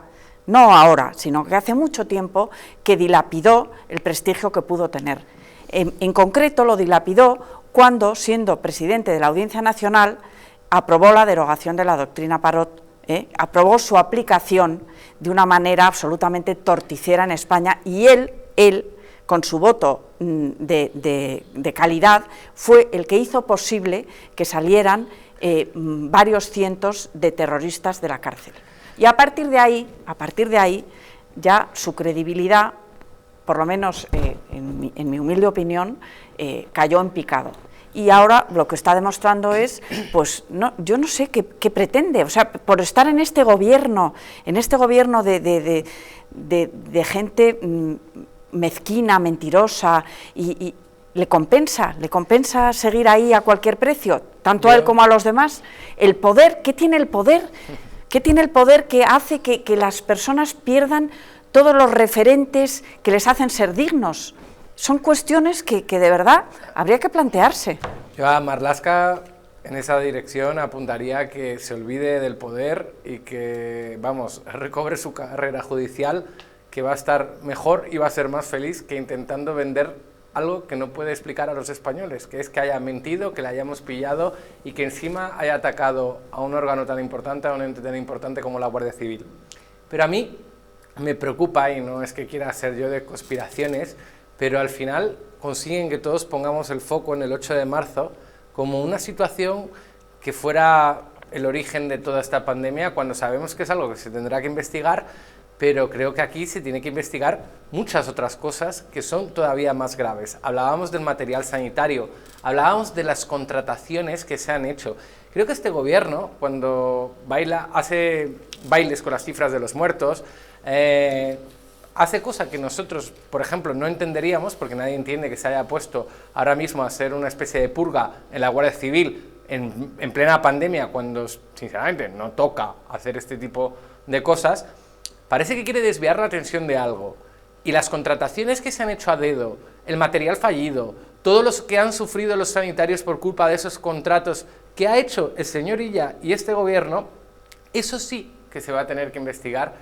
S3: no ahora, sino que hace mucho tiempo, que dilapidó el prestigio que pudo tener. En concreto lo dilapidó cuando, siendo presidente de la Audiencia Nacional, aprobó la derogación de la doctrina Parot, aprobó su aplicación de una manera absolutamente torticera en España, y él con su voto de calidad, fue el que hizo posible que salieran varios cientos de terroristas de la cárcel. Y a partir de ahí, ya su credibilidad, por lo menos en mi humilde opinión, cayó en picado. Y ahora lo que está demostrando es, pues yo no sé qué pretende, o sea, por estar en este gobierno de gente mezquina, mentirosa, y le compensa seguir ahí a cualquier precio, tanto a él como a los demás. El poder, ¿qué tiene el poder? ¿Qué tiene el poder que hace que las personas pierdan todos los referentes que les hacen ser dignos? Son cuestiones que de verdad habría que plantearse.
S5: Yo a Marlaska en esa dirección apuntaría que se olvide del poder y que, recobre su carrera judicial, que va a estar mejor y va a ser más feliz que intentando vender algo que no puede explicar a los españoles, que es que haya mentido, que le hayamos pillado y que encima haya atacado a un órgano tan importante, a un ente tan importante como la Guardia Civil. Pero a mí me preocupa, y no es que quiera ser yo de conspiraciones, pero al final consiguen que todos pongamos el foco en el 8 de marzo como una situación que fuera el origen de toda esta pandemia cuando sabemos que es algo que se tendrá que investigar, pero creo que aquí se tiene que investigar muchas otras cosas que son todavía más graves. Hablábamos del material sanitario, hablábamos de las contrataciones que se han hecho. Creo que este gobierno, cuando hace bailes con las cifras de los muertos, hace cosas que nosotros, por ejemplo, no entenderíamos, porque nadie entiende que se haya puesto ahora mismo a hacer una especie de purga en la Guardia Civil en plena pandemia, cuando sinceramente no toca hacer este tipo de cosas. Parece que quiere desviar la atención de algo. Y las contrataciones que se han hecho a dedo, el material fallido, todos los que han sufrido los sanitarios por culpa de esos contratos que ha hecho el señor Illa y este gobierno, eso sí que se va a tener que investigar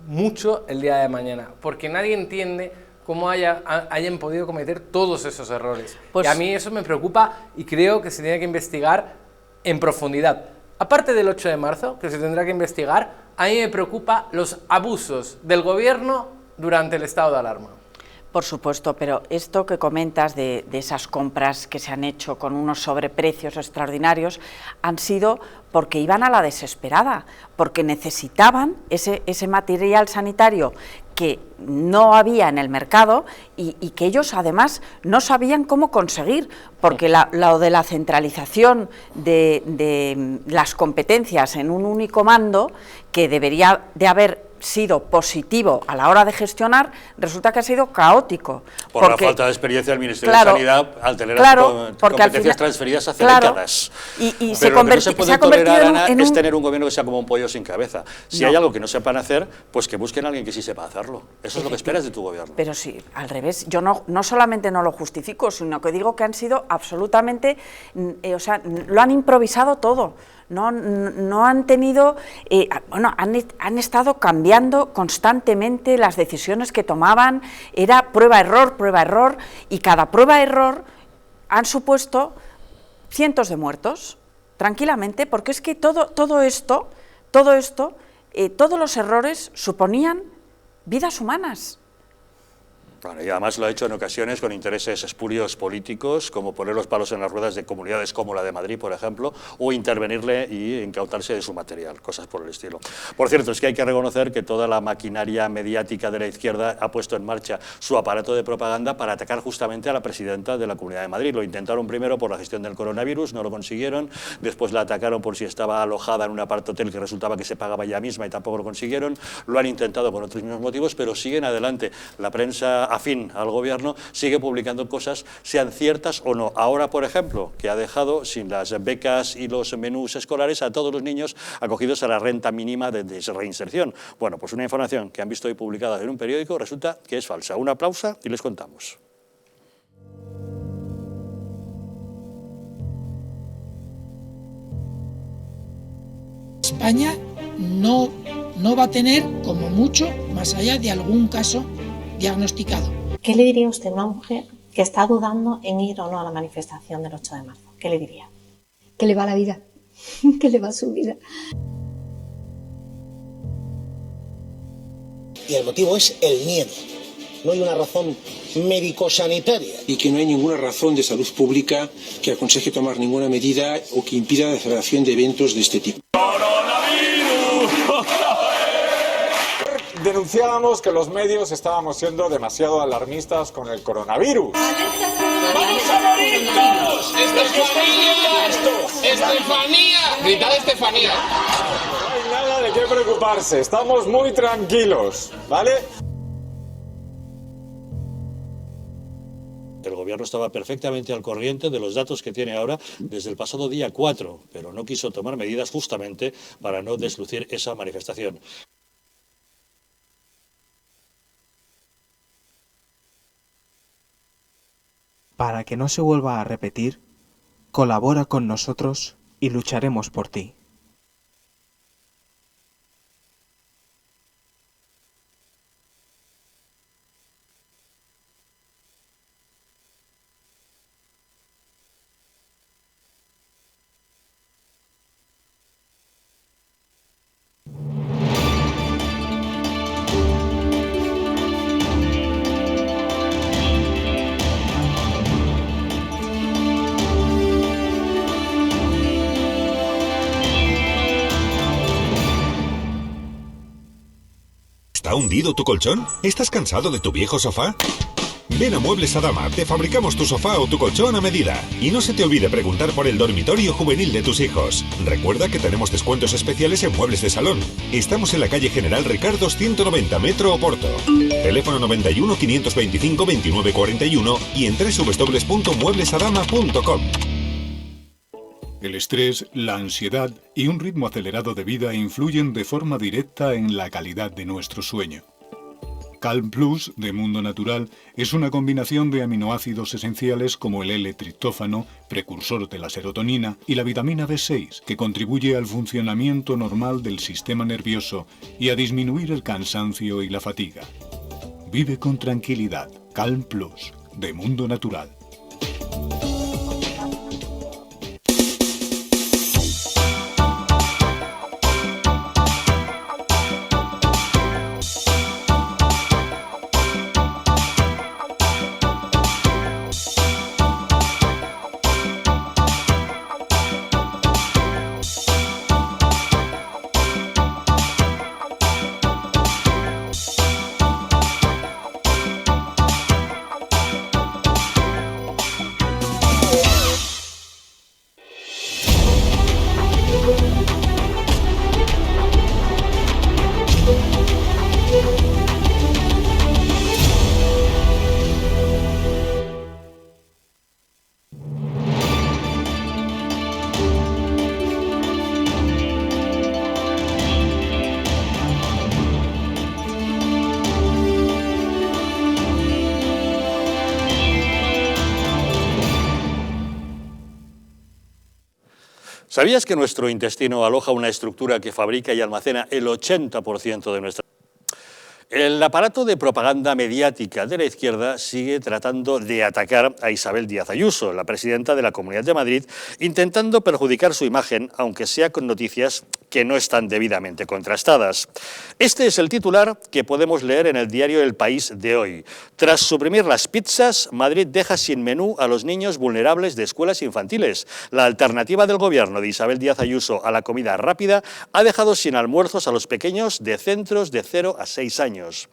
S5: mucho el día de mañana, porque nadie entiende cómo hayan podido cometer todos esos errores.
S3: Pues,
S5: y a mí eso me preocupa y creo que se tiene que investigar en profundidad. Aparte del 8 de marzo, que se tendrá que investigar, a mí me preocupa los abusos del gobierno durante el estado de alarma.
S3: Por supuesto, pero esto que comentas de esas compras que se han hecho con unos sobreprecios extraordinarios han sido porque iban a la desesperada, porque necesitaban ese material sanitario que no había en el mercado y que ellos además no sabían cómo conseguir, porque lo de la centralización de las competencias en un único mando, que debería de haber sido positivo a la hora de gestionar, resulta que ha sido caótico.
S1: Por la falta de experiencia del Ministerio de Sanidad al tener competencias transferidas hace décadas.
S3: Y
S1: pero lo que no se puede tolerar, Ana,
S3: en
S1: es tener un gobierno que sea como un pollo sin cabeza. Si hay algo que no sepan hacer, pues que busquen a alguien que sí sepa hacerlo. Eso es lo que esperas de tu gobierno.
S3: Pero sí, al revés. Yo no solamente no lo justifico, sino que digo que han sido absolutamente, o sea, lo han improvisado todo. No han tenido, han estado cambiando constantemente las decisiones que tomaban, era prueba-error, y cada prueba-error han supuesto cientos de muertos, tranquilamente, porque es que todos los errores suponían vidas humanas.
S1: Bueno, y además lo ha hecho en ocasiones con intereses espurios políticos, como poner los palos en las ruedas de comunidades como la de Madrid, por ejemplo, o intervenirle y incautarse de su material, cosas por el estilo. Por cierto, es que hay que reconocer que toda la maquinaria mediática de la izquierda ha puesto en marcha su aparato de propaganda para atacar justamente a la presidenta de la Comunidad de Madrid. Lo intentaron primero por la gestión del coronavirus, no lo consiguieron, después la atacaron por si estaba alojada en un apart-hotel que resultaba que se pagaba ella misma y tampoco lo consiguieron, lo han intentado con otros mismos motivos, pero siguen adelante. La prensa afín al gobierno sigue publicando cosas, sean ciertas o no. Ahora, por ejemplo, que ha dejado sin las becas y los menús escolares a todos los niños acogidos a la renta mínima de reinserción. Bueno, pues una información que han visto hoy publicada en un periódico resulta que es falsa. Un aplauso y les contamos.
S6: España no va a tener, como mucho, más allá de algún caso diagnosticado.
S7: ¿Qué le diría usted a una mujer que está dudando en ir o no a la manifestación del 8 de marzo? ¿Qué le diría?
S8: Que le va la vida, que le va su vida.
S9: Y el motivo es el miedo. No hay una razón médico-sanitaria.
S10: Y que no hay ninguna razón de salud pública que aconseje tomar ninguna medida o que impida la celebración de eventos de este tipo.
S11: Denunciábamos que los medios estábamos siendo demasiado alarmistas con el coronavirus.
S12: ¡Vamos a morir todos! ¡Estefanía! ¡Estefanía! ¡Gritad Estefanía!
S11: No hay nada de qué preocuparse, estamos muy tranquilos, ¿vale?
S1: El gobierno estaba perfectamente al corriente de los datos que tiene ahora desde el pasado día 4, pero no quiso tomar medidas justamente para no deslucir esa manifestación.
S13: Para que no se vuelva a repetir, colabora con nosotros y lucharemos por ti.
S14: ha hundido tu colchón? ¿Estás cansado de tu viejo sofá? Ven a Muebles Adama, te fabricamos tu sofá o tu colchón a medida. Y no se te olvide preguntar por el dormitorio juvenil de tus hijos. Recuerda que tenemos descuentos especiales en muebles de salón. Estamos en la calle General Ricardos 190, Metro Oporto. Teléfono 91 525 29 41 y en www.mueblesadama.com.
S15: El estrés, la ansiedad y un ritmo acelerado de vida influyen de forma directa en la calidad de nuestro sueño. Calm Plus de Mundo Natural es una combinación de aminoácidos esenciales como el L-triptófano, precursor de la serotonina, y la vitamina B6, que contribuye al funcionamiento normal del sistema nervioso y a disminuir el cansancio y la fatiga. Vive con tranquilidad. Calm Plus de Mundo Natural.
S1: ¿Sabías que nuestro intestino aloja una estructura que fabrica y almacena el 80% de nuestra... El aparato de propaganda mediática de la izquierda sigue tratando de atacar a Isabel Díaz Ayuso, la presidenta de la Comunidad de Madrid, intentando perjudicar su imagen, aunque sea con noticias que no están debidamente contrastadas. Este es el titular que podemos leer en el diario El País de hoy. Tras suprimir las pizzas, Madrid deja sin menú a los niños vulnerables de escuelas infantiles. La alternativa del gobierno de Isabel Díaz Ayuso a la comida rápida ha dejado sin almuerzos a los pequeños de centros de 0 a 6 años.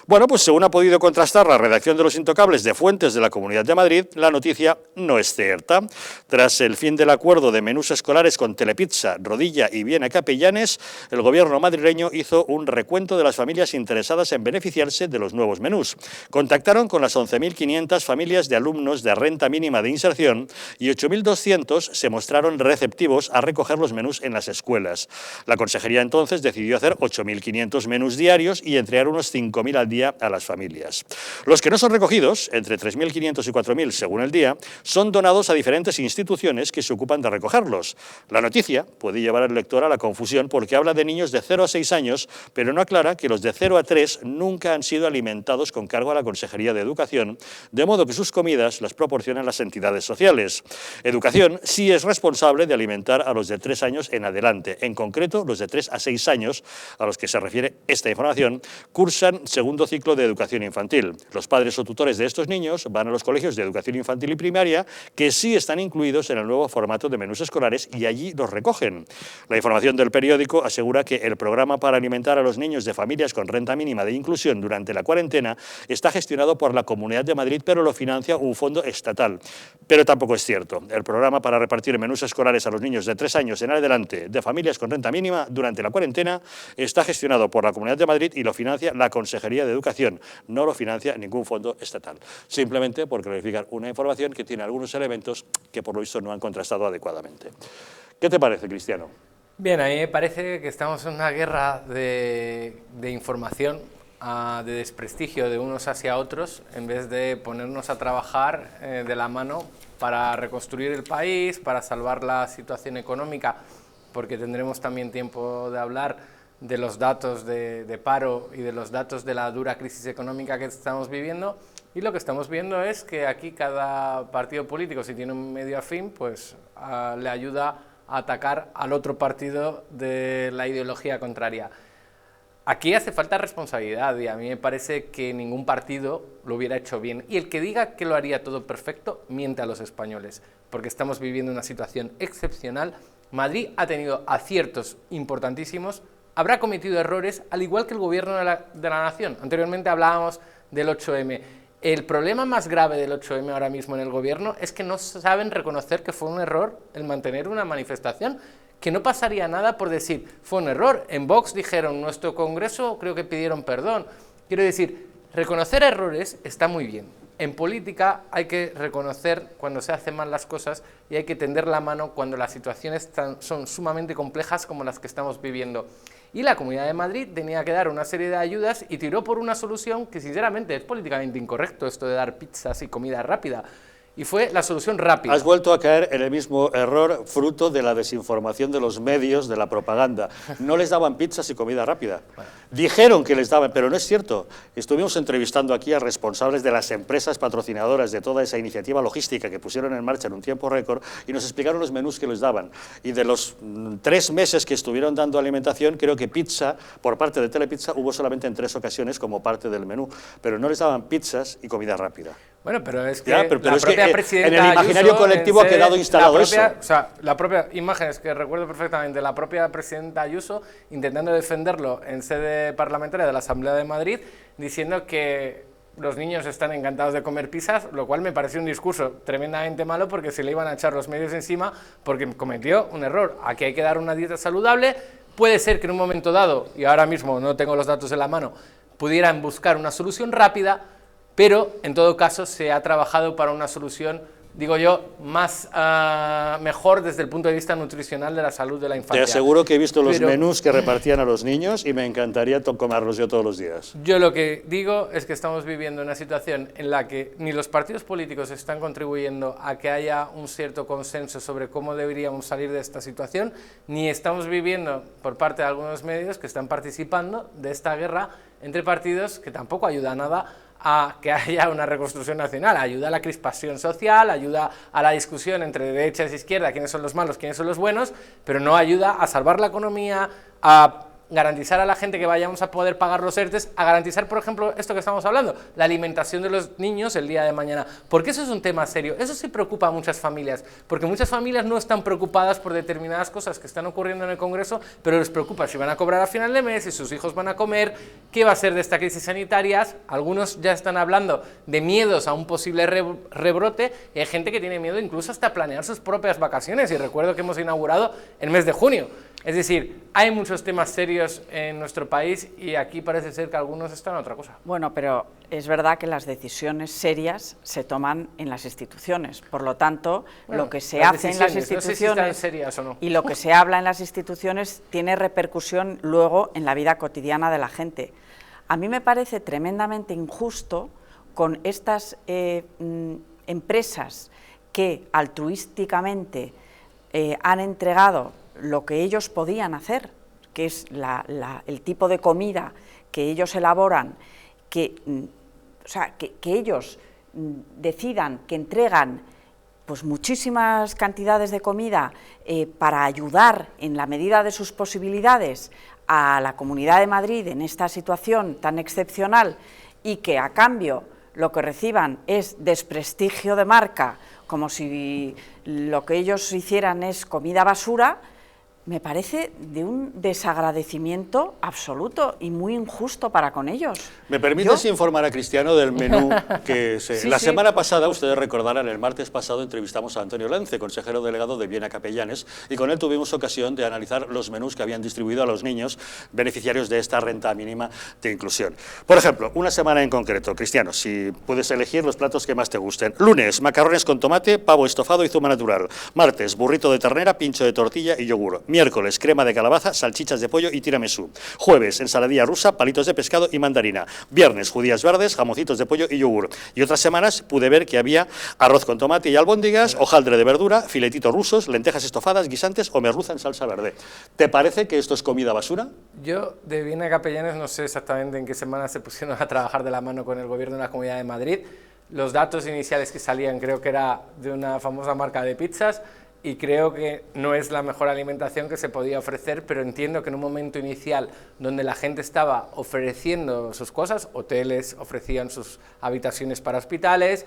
S1: Bueno, pues según ha podido contrastar la redacción de Los Intocables de fuentes de la Comunidad de Madrid, la noticia no es cierta. Tras el fin del acuerdo de menús escolares con Telepizza, Rodilla y Viena Capellanes, el gobierno madrileño hizo un recuento de las familias interesadas en beneficiarse de los nuevos menús. Contactaron con las 11.500 familias de alumnos de renta mínima de inserción y 8.200 se mostraron receptivos a recoger los menús en las escuelas. La consejería entonces decidió hacer 8.500 menús diarios y entregar unos 5.000 al día a las familias. Los que no son recogidos, entre 3.500 y 4.000 según el día, son donados a diferentes instituciones que se ocupan de recogerlos. La noticia puede llevar al lector a la confusión porque habla de niños de 0 a 6 años, pero no aclara que los de 0 a 3 nunca han sido alimentados con cargo a la Consejería de Educación, de modo que sus comidas las proporcionan las entidades sociales. Educación sí es responsable de alimentar a los de 3 años en adelante. En concreto, los de 3 a 6 años, a los que se refiere esta información, cursan segundo ciclo de educación infantil. Los padres o tutores de estos niños van a los colegios de educación infantil y primaria que sí están incluidos en el nuevo formato de menús escolares y allí los recogen. La información del periódico asegura que el programa para alimentar a los niños de familias con renta mínima de inclusión durante la cuarentena está gestionado por la Comunidad de Madrid, pero lo financia un fondo estatal. Pero tampoco es cierto. El programa para repartir menús escolares a los niños de 3 años en adelante de familias con renta mínima durante la cuarentena está gestionado por la Comunidad de Madrid y lo financia la Consejería de Educación, no lo financia ningún fondo estatal, simplemente por clarificar una información que tiene algunos elementos que por lo visto no han contrastado adecuadamente. ¿Qué te parece, Cristiano?
S5: Bien, a mí me parece que estamos en una guerra de información, de desprestigio de unos hacia otros, en vez de ponernos a trabajar de la mano para reconstruir el país, para salvar la situación económica, porque tendremos también tiempo de hablar de los datos de paro y de los datos de la dura crisis económica que estamos viviendo, y lo que estamos viendo es que aquí cada partido político, si tiene un medio afín, pues le ayuda a atacar al otro partido de la ideología contraria. Aquí hace falta responsabilidad y a mí me parece que ningún partido lo hubiera hecho bien, y el que diga que lo haría todo perfecto miente a los españoles, porque estamos viviendo una situación excepcional. Madrid ha tenido aciertos importantísimos, habrá cometido errores, al igual que el gobierno de la nación. Anteriormente hablábamos del 8M. El problema más grave del 8M ahora mismo en el gobierno es que no saben reconocer que fue un error el mantener una manifestación, que no pasaría nada por decir, fue un error. En Vox dijeron, nuestro Congreso creo que pidieron perdón. Quiero decir, reconocer errores está muy bien. En política hay que reconocer cuando se hacen mal las cosas y hay que tender la mano cuando las situaciones son sumamente complejas como las que estamos viviendo. Y la Comunidad de Madrid tenía que dar una serie de ayudas y tiró por una solución que sinceramente es políticamente incorrecto, esto de dar pizzas y comida rápida. Y fue la solución rápida.
S1: Has vuelto a caer en el mismo error fruto de la desinformación de los medios, de la propaganda. No les daban pizzas y comida rápida. Bueno. Dijeron que les daban, pero no es cierto. Estuvimos entrevistando aquí a responsables de las empresas patrocinadoras de toda esa iniciativa logística que pusieron en marcha en un tiempo récord y nos explicaron los menús que les daban. Y de los 3 meses que estuvieron dando alimentación, creo que pizza, por parte de Telepizza, hubo solamente en 3 ocasiones como parte del menú. Pero no les daban pizzas y comida rápida.
S5: Bueno, pero es que
S1: ya, pero
S5: la propia presidenta
S1: en el imaginario
S5: Ayuso,
S1: colectivo ha quedado instalado eso.
S5: O sea, la propia imagen, es que recuerdo perfectamente, la propia presidenta Ayuso intentando defenderlo en sede parlamentaria de la Asamblea de Madrid, diciendo que los niños están encantados de comer pizzas, lo cual me pareció un discurso tremendamente malo porque se le iban a echar los medios encima porque cometió un error. Aquí hay que dar una dieta saludable. Puede ser que en un momento dado, y ahora mismo no tengo los datos en la mano, pudieran buscar una solución rápida, pero en todo caso se ha trabajado para una solución, digo yo, más mejor desde el punto de vista nutricional de la salud de la infancia.
S1: Te aseguro que he visto los menús que repartían a los niños y me encantaría comerlos yo todos los días.
S5: Yo lo que digo es que estamos viviendo una situación en la que ni los partidos políticos están contribuyendo a que haya un cierto consenso sobre cómo deberíamos salir de esta situación, ni estamos viviendo por parte de algunos medios que están participando de esta guerra entre partidos que tampoco ayuda a nada a que haya una reconstrucción nacional, ayuda a la crispación social, ayuda a la discusión entre derechas e izquierda, quiénes son los malos, quiénes son los buenos, pero no ayuda a salvar la economía, a garantizar a la gente que vayamos a poder pagar los ERTES, a garantizar, por ejemplo, esto que estamos hablando, la alimentación de los niños el día de mañana, porque eso es un tema serio, eso sí preocupa a muchas familias, porque muchas familias no están preocupadas por determinadas cosas que están ocurriendo en el Congreso, pero les preocupa si van a cobrar a final de mes, si sus hijos van a comer, qué va a ser de esta crisis sanitaria. Algunos ya están hablando de miedos a un posible rebrote, y hay gente que tiene miedo incluso hasta planear sus propias vacaciones, y recuerdo que hemos inaugurado el mes de junio. Es decir, hay muchos temas serios en nuestro país y aquí parece ser que algunos están en otra cosa.
S3: Bueno, pero es verdad que las decisiones serias se toman en las instituciones. Por lo tanto, lo que se hace en las instituciones,
S5: no sé si están serias o no,
S3: y lo que se habla en las instituciones tiene repercusión luego en la vida cotidiana de la gente. A mí me parece tremendamente injusto con estas empresas que altruísticamente han entregado lo que ellos podían hacer, que es el tipo de comida que ellos elaboran, que ellos decidan que entregan pues muchísimas cantidades de comida para ayudar en la medida de sus posibilidades a la Comunidad de Madrid en esta situación tan excepcional, y que a cambio lo que reciban es desprestigio de marca, como si lo que ellos hicieran es comida basura, me parece de un desagradecimiento absoluto y muy injusto para con ellos.
S1: ¿Me permites informar a Cristiano del menú que la semana pasada, ustedes recordarán, el martes pasado entrevistamos a Antonio Lence, consejero delegado de Viena Capellanes, y con él tuvimos ocasión de analizar los menús que habían distribuido a los niños beneficiarios de esta renta mínima de inclusión. Por ejemplo, una semana en concreto, Cristiano, si puedes elegir los platos que más te gusten. Lunes, macarrones con tomate, pavo estofado y zuma natural. Martes, burrito de ternera, pincho de tortilla y yogur. Miércoles, crema de calabaza, salchichas de pollo y tiramisú. Jueves, ensaladilla rusa, palitos de pescado y mandarina. Viernes, judías verdes, jamoncitos de pollo y yogur. Y otras semanas pude ver que había arroz con tomate y albóndigas, hojaldre de verdura, filetitos rusos, lentejas estofadas, guisantes o merluza en salsa verde. ¿Te parece que esto es comida basura?
S5: Yo, de Viena Capellanes, no sé exactamente en qué semana se pusieron a trabajar de la mano con el gobierno de la Comunidad de Madrid. Los datos iniciales que salían creo que era de una famosa marca de pizzas, y creo que no es la mejor alimentación que se podía ofrecer, pero entiendo que en un momento inicial donde la gente estaba ofreciendo sus cosas, hoteles ofrecían sus habitaciones para hospitales,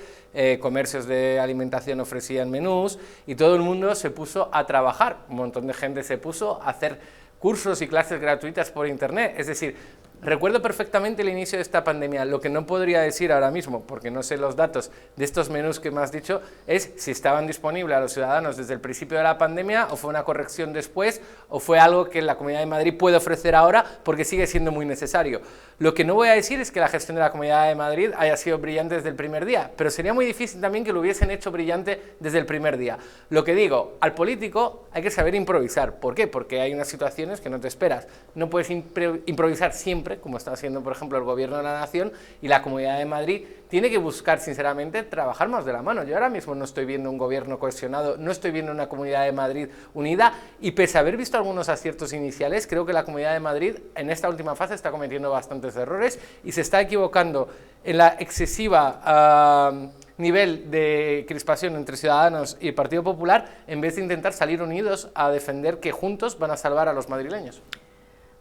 S5: comercios de alimentación ofrecían menús, y todo el mundo se puso a trabajar, un montón de gente se puso a hacer cursos y clases gratuitas por internet. Es decir, recuerdo perfectamente el inicio de esta pandemia. Lo que no podría decir ahora mismo, porque no sé los datos de estos menús que me has dicho, es si estaban disponibles a los ciudadanos desde el principio de la pandemia, o fue una corrección después, o fue algo que la Comunidad de Madrid puede ofrecer ahora porque sigue siendo muy necesario. Lo que no voy a decir es que la gestión de la Comunidad de Madrid haya sido brillante desde el primer día, pero sería muy difícil también que lo hubiesen hecho brillante desde el primer día. Lo que digo, al político hay que saber improvisar. ¿Por qué? Porque hay unas situaciones que no te esperas. No puedes improvisar siempre, como está haciendo, por ejemplo, el Gobierno de la Nación, y la Comunidad de Madrid tiene que buscar, sinceramente, trabajar más de la mano. Yo ahora mismo no estoy viendo un gobierno cohesionado, no estoy viendo una Comunidad de Madrid unida, y pese a haber visto algunos aciertos iniciales, creo que la Comunidad de Madrid en esta última fase está cometiendo bastantes errores y se está equivocando en la excesiva nivel de crispación entre Ciudadanos y el Partido Popular, en vez de intentar salir unidos a defender que juntos van a salvar a los madrileños.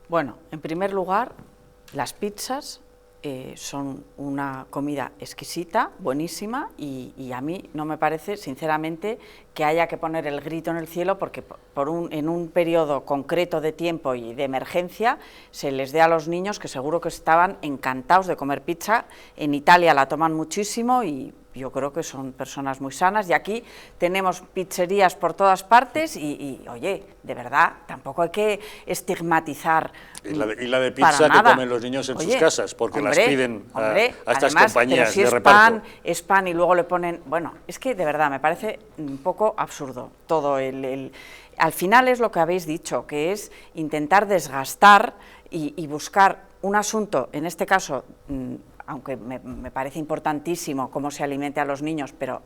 S3: Bueno, en primer lugar, las pizzas son una comida exquisita, buenísima, y a mí no me parece, sinceramente, que haya que poner el grito en el cielo porque en un periodo concreto de tiempo y de emergencia se les dé a los niños, que seguro que estaban encantados de comer pizza. En Italia la toman muchísimo y yo creo que son personas muy sanas, y aquí tenemos pizzerías por todas partes y oye, de verdad, tampoco hay que estigmatizar.
S1: Y la de pizza que comen los niños en sus casas, porque las piden a estas
S3: además,
S1: compañías
S3: si
S1: de
S3: es
S1: reparto.
S3: Es pan y luego le ponen... Bueno, es que de verdad me parece un poco absurdo todo al final es lo que habéis dicho, que es intentar desgastar y buscar un asunto, en este caso... aunque me parece importantísimo cómo se alimente a los niños, pero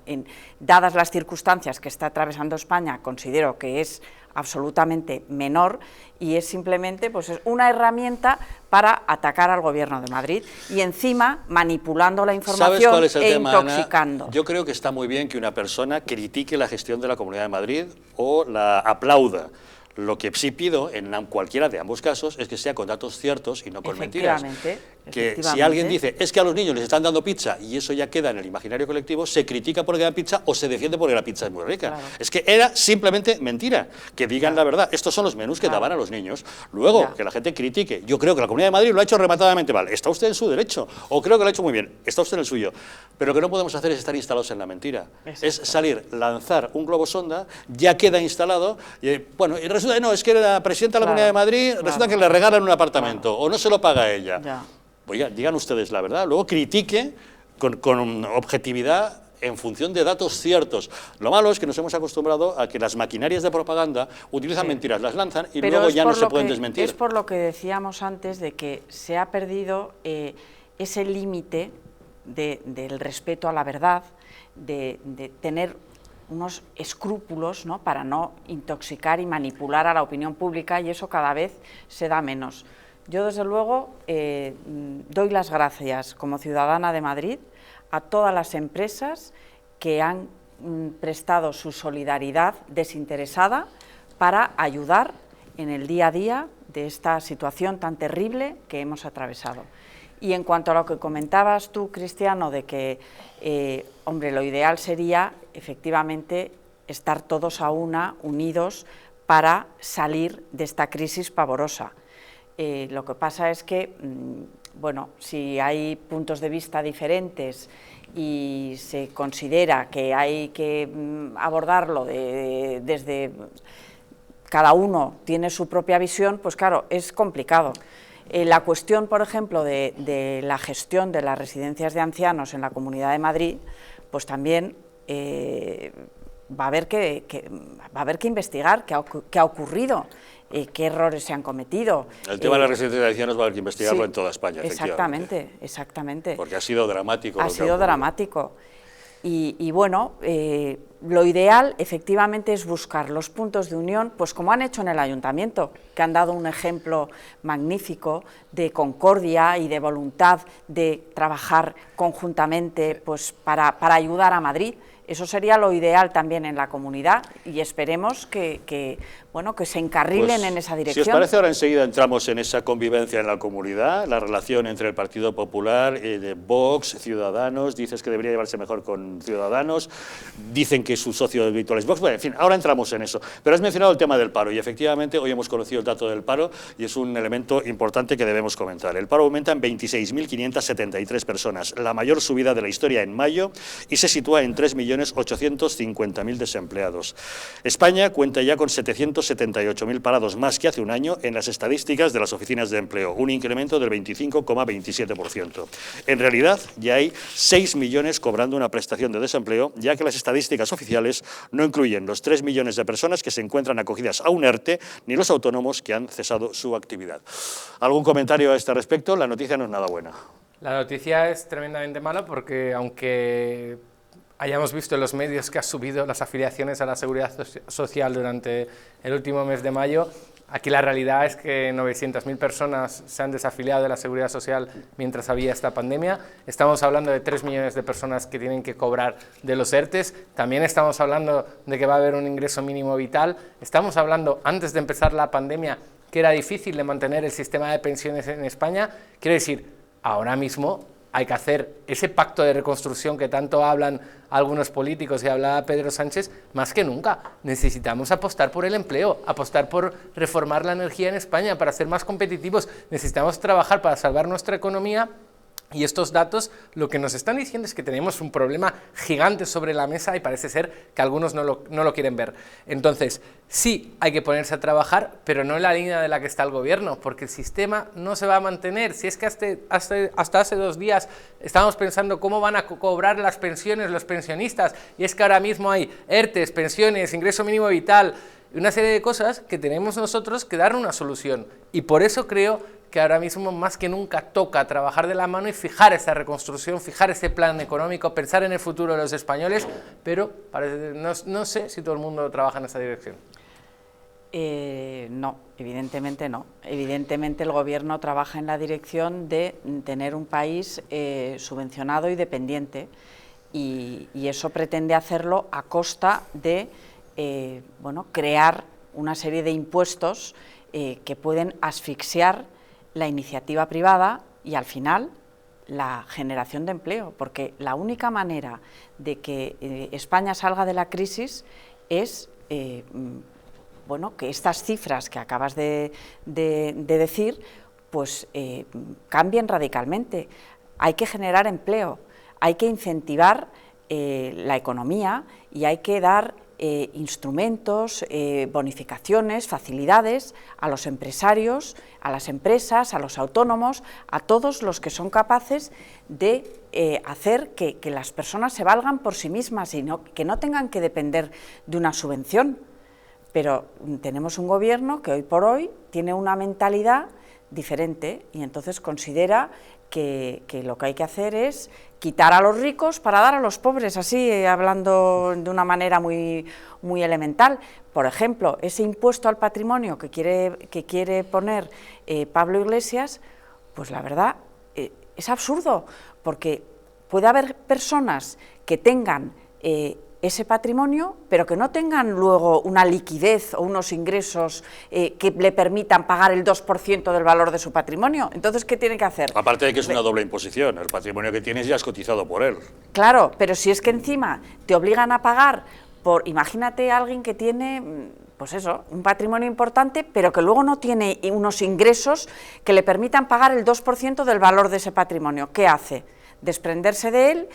S3: dadas las circunstancias que está atravesando España, considero que es absolutamente menor y es simplemente pues, es una herramienta para atacar al Gobierno de Madrid y encima manipulando la información intoxicando.
S1: Ana? Yo creo que está muy bien que una persona critique la gestión de la Comunidad de Madrid o la aplauda. Lo que sí pido en cualquiera de ambos casos es que sea con datos ciertos y no con mentiras. Que si alguien dice, es que a los niños les están dando pizza y eso ya queda en el imaginario colectivo, se critica porque dan pizza o se defiende porque la pizza es muy rica. Claro. Es que era simplemente mentira. Que digan la verdad. Estos son los menús que daban a los niños. Luego, que la gente critique. Yo creo que la Comunidad de Madrid lo ha hecho rematadamente mal. Está usted en su derecho. O creo que lo ha hecho muy bien. Está usted en el suyo. Pero lo que no podemos hacer es estar instalados en la mentira. Exacto. Es salir, lanzar un globo sonda, ya queda instalado. Y, bueno, y resulta no, es que la presidenta de la Comunidad de Madrid resulta que le regalan un apartamento o no se lo paga ella. Oiga, digan ustedes la verdad, luego critique con objetividad en función de datos ciertos. Lo malo es que nos hemos acostumbrado a que las maquinarias de propaganda utilizan mentiras, las lanzan y luego ya no se pueden desmentir.
S3: Es por lo que decíamos antes de que se ha perdido ese límite del respeto a la verdad, de tener unos escrúpulos, ¿no?, para no intoxicar y manipular a la opinión pública, y eso cada vez se da menos. Yo, desde luego, doy las gracias como ciudadana de Madrid a todas las empresas que han prestado su solidaridad desinteresada para ayudar en el día a día de esta situación tan terrible que hemos atravesado. Y en cuanto a lo que comentabas tú, Cristiano, de que, hombre, lo ideal sería, efectivamente, estar todos a una, unidos, para salir de esta crisis pavorosa. Lo que pasa es que, bueno, si hay puntos de vista diferentes y se considera que hay que abordarlo desde... cada uno tiene su propia visión, pues claro, es complicado. La cuestión, por ejemplo, de la gestión de las residencias de ancianos en la Comunidad de Madrid, pues también va a haber que investigar qué ha ocurrido, qué errores se han cometido.
S1: El tema de las residencias de ancianos va a haber que investigarlo en toda España, efectivamente.
S3: Exactamente.
S1: Porque ha sido dramático.
S3: Ha sido dramático. Y bueno, lo ideal efectivamente es buscar los puntos de unión, pues como han hecho en el Ayuntamiento, que han dado un ejemplo magnífico de concordia y de voluntad de trabajar conjuntamente pues, para ayudar a Madrid. Eso sería lo ideal también en la comunidad y esperemos que se encarrilen en esa dirección.
S1: Si os parece, ahora enseguida entramos en esa convivencia en la comunidad, la relación entre el Partido Popular, de Vox, Ciudadanos. Dices que debería llevarse mejor con Ciudadanos, dicen que su socio habitual es Vox. Bueno, en fin, ahora entramos en eso. Pero has mencionado el tema del paro y efectivamente hoy hemos conocido el dato del paro y es un elemento importante que debemos comentar. El paro aumenta en 26.573 personas, la mayor subida de la historia en mayo, y se sitúa en 3.850.000 desempleados. España cuenta ya con 778.000 parados más que hace un año en las estadísticas de las oficinas de empleo, un incremento del 25,27%. En realidad, ya hay 6 millones cobrando una prestación de desempleo, ya que las estadísticas oficiales no incluyen los 3 millones de personas que se encuentran acogidas a un ERTE ni los autónomos que han cesado su actividad. ¿Algún comentario a este respecto? La noticia no es nada buena.
S5: La noticia es tremendamente mala porque aunque hayamos visto en los medios que ha subido las afiliaciones a la Seguridad Social durante el último mes de mayo, aquí la realidad es que 900.000 personas se han desafiliado de la Seguridad Social mientras había esta pandemia. Estamos hablando de 3 millones de personas que tienen que cobrar de los ERTES. También estamos hablando de que va a haber un ingreso mínimo vital. Estamos hablando, antes de empezar la pandemia, que era difícil de mantener el sistema de pensiones en España. Quiero decir, ahora mismo hay que hacer ese pacto de reconstrucción que tanto hablan algunos políticos y hablaba Pedro Sánchez, más que nunca. Necesitamos apostar por el empleo, apostar por reformar la energía en España para ser más competitivos. Necesitamos trabajar para salvar nuestra economía. Y estos datos lo que nos están diciendo es que tenemos un problema gigante sobre la mesa y parece ser que algunos no lo quieren ver. Entonces, sí hay que ponerse a trabajar, pero no en la línea de la que está el gobierno, porque el sistema no se va a mantener. Si es que hasta hace 2 días estábamos pensando cómo van a cobrar las pensiones los pensionistas, y es que ahora mismo hay ERTES, pensiones, ingreso mínimo vital, una serie de cosas que tenemos nosotros que dar una solución. Y por eso creo que ahora mismo más que nunca toca trabajar de la mano y fijar esa reconstrucción, fijar ese plan económico, pensar en el futuro de los españoles, pero no sé si todo el mundo trabaja en esa dirección.
S3: No, evidentemente no. Evidentemente el gobierno trabaja en la dirección de tener un país subvencionado y dependiente, y eso pretende hacerlo a costa de crear una serie de impuestos que pueden asfixiar la iniciativa privada y al final la generación de empleo, porque la única manera de que España salga de la crisis es que estas cifras que acabas de decir pues cambien radicalmente. Hay que generar empleo, hay que incentivar la economía y hay que dar instrumentos, bonificaciones, facilidades a los empresarios, a las empresas, a los autónomos, a todos los que son capaces de hacer que las personas se valgan por sí mismas y que no tengan que depender de una subvención. Pero tenemos un gobierno que hoy por hoy tiene una mentalidad diferente y entonces considera que lo que hay que hacer es quitar a los ricos para dar a los pobres, así hablando de una manera muy elemental. Por ejemplo, ese impuesto al patrimonio que quiere poner Pablo Iglesias, pues la verdad es absurdo, porque puede haber personas que tengan ese patrimonio, pero que no tengan luego una liquidez o unos ingresos que le permitan pagar el 2% del valor de su patrimonio. Entonces, ¿qué tiene que hacer?
S1: Aparte de que es una doble imposición, el patrimonio que tienes ya has cotizado por él.
S3: Claro, pero si es que encima te obligan a pagar imagínate a alguien que tiene, pues eso, un patrimonio importante, pero que luego no tiene unos ingresos que le permitan pagar el 2% del valor de ese patrimonio. ¿Qué hace? Desprenderse de él